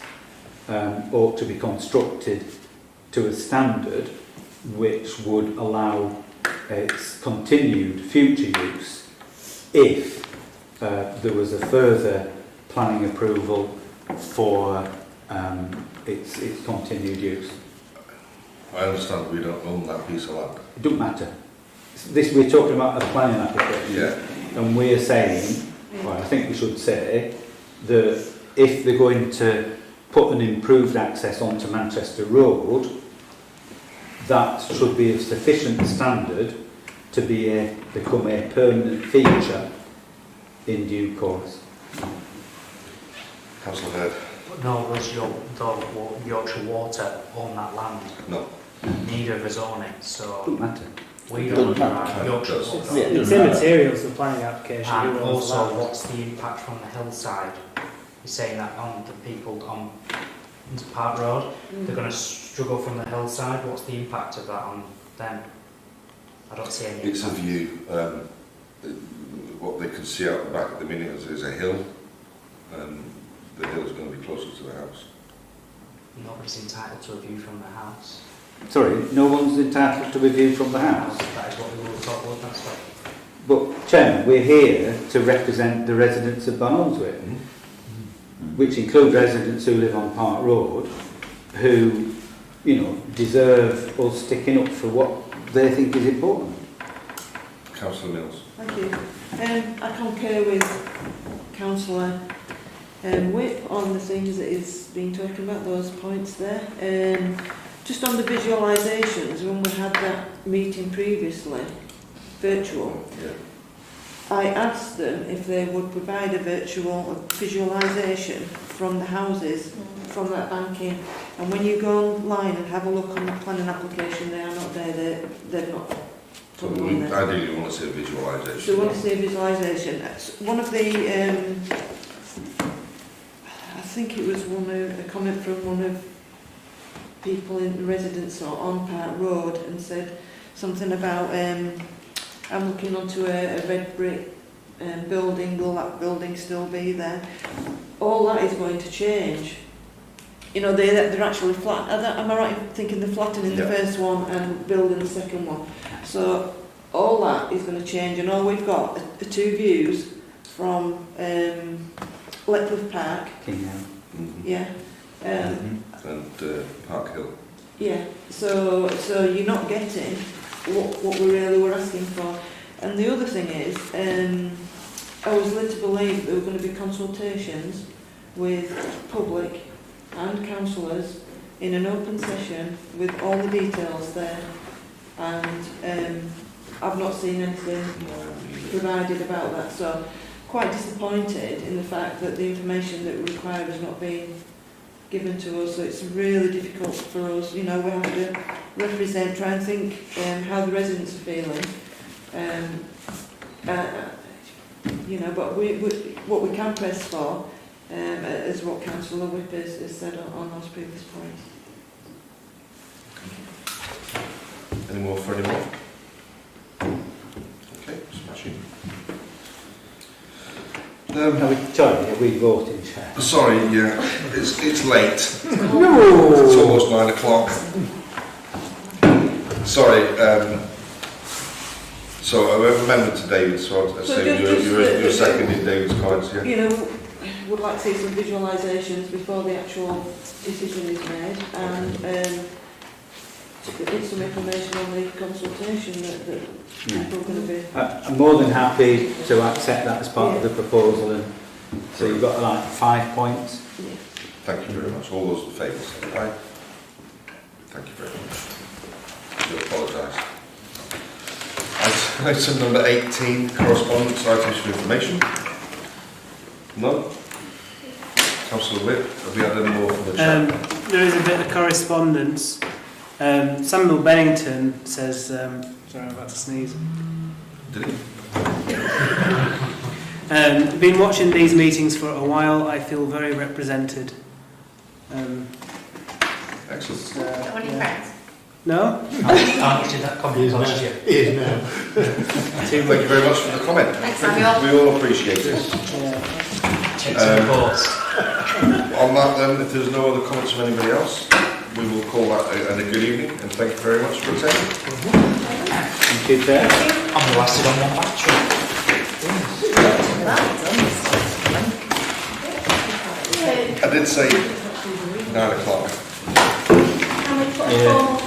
ought to be constructed to a standard which would allow its continued future use if there was a further planning approval for its continued use. I understand we don't own that piece of land. It doesn't matter. We're talking about a planning application, Yeah. and we're saying, well, I think we should say that if they're going to put an improved access onto Manchester Road, that should be of sufficient standard to become a permanent feature in due course. Councillor Heard? No, does Yorkshire Water own that land? No. Neither of us own it, so Doesn't matter. we don't own matter. Yorkshire Does. Water. It's immaterial to the planning application. And who owns the also, land. what's the impact from the hillside? You're saying that on the people on into Park Road, they're going to struggle from the hillside. What's the impact of that on them? I don't see any. It's a impact. view. What they can see out the back at the minute is a hill. The hill's going to be closer to the house. Nobody's entitled to a view from the house. Sorry, no one's entitled to a view from the house. That is what we will talk about. That's what. But, Chairman, we're here to represent the residents of Barnoldswick, which include residents who live on Park Road, who, deserve us sticking up for what they think is important. Councillor Mills? Thank you. I concur with Councillor Whip on the things that is being talking about, those points there. Just on the visualisations, when we had that meeting previously, virtual, Yeah. I asked them if they would provide a visualisation from the houses, from that banking. And when you go online and have a look on the planning application, they are not there, they're not. So we ideally want to see a visualisation. So we want to see a visualisation. One of the, I think it was a comment from one of people in residence or on Park Road, and said something about I'm looking onto a red brick building, will that building still be there? All that is going to change. They're actually flat. Am I right in thinking they're flattening the first one and building the second one? So all that is going to change, and all we've got are two views from Letcliffe Park. Yeah. And Park Hill. Yeah. So you're not getting what we really were asking for. And the other thing is, I was led to believe there were going to be consultations with public and councillors in an open session with all the details there, and I've not seen anything provided about that. So quite disappointed in the fact that the information that we require has not been given to us. So it's really difficult for us. You know, we have to represent, try and think how the residents are feeling. You know, but what we can press for is what Councillor Whip has said on those previous points. Any more for any more? Okay, smashing. Are we voting, Chair? Sorry, yeah, it's late. It's almost 9 o'clock. Sorry, so I have amendment to David, so I'd say you're seconding David's comments, yeah? You know, would like to see some visualisations before the actual decision is made, and to give some information on the consultation that people are going to be. I'm more than happy to accept that as part of the proposal, and so you've got like 5 points. Yeah. Thank you very much. All those in favour say aye. Thank you very much. I do apologise. Item number 18, correspondence items for information. None. Councillor Whip, have we had any more from the chat? There is a bit of correspondence. Samuel Bennington says, sorry, I'm about to sneeze. Did he? Been watching these meetings for a while. I feel very represented. Excellent. Only friends. No? Aren't you that comment last year? He is now. Thank you very much for the comment. Thanks, Samuel. We all appreciate it. Check some reports. On that then, if there's no other comments from anybody else, we will call that a good evening, and thank you very much for attending. Thank you, Chair. I'm lasted on one battery. I did say 9 o'clock. Can we put a formal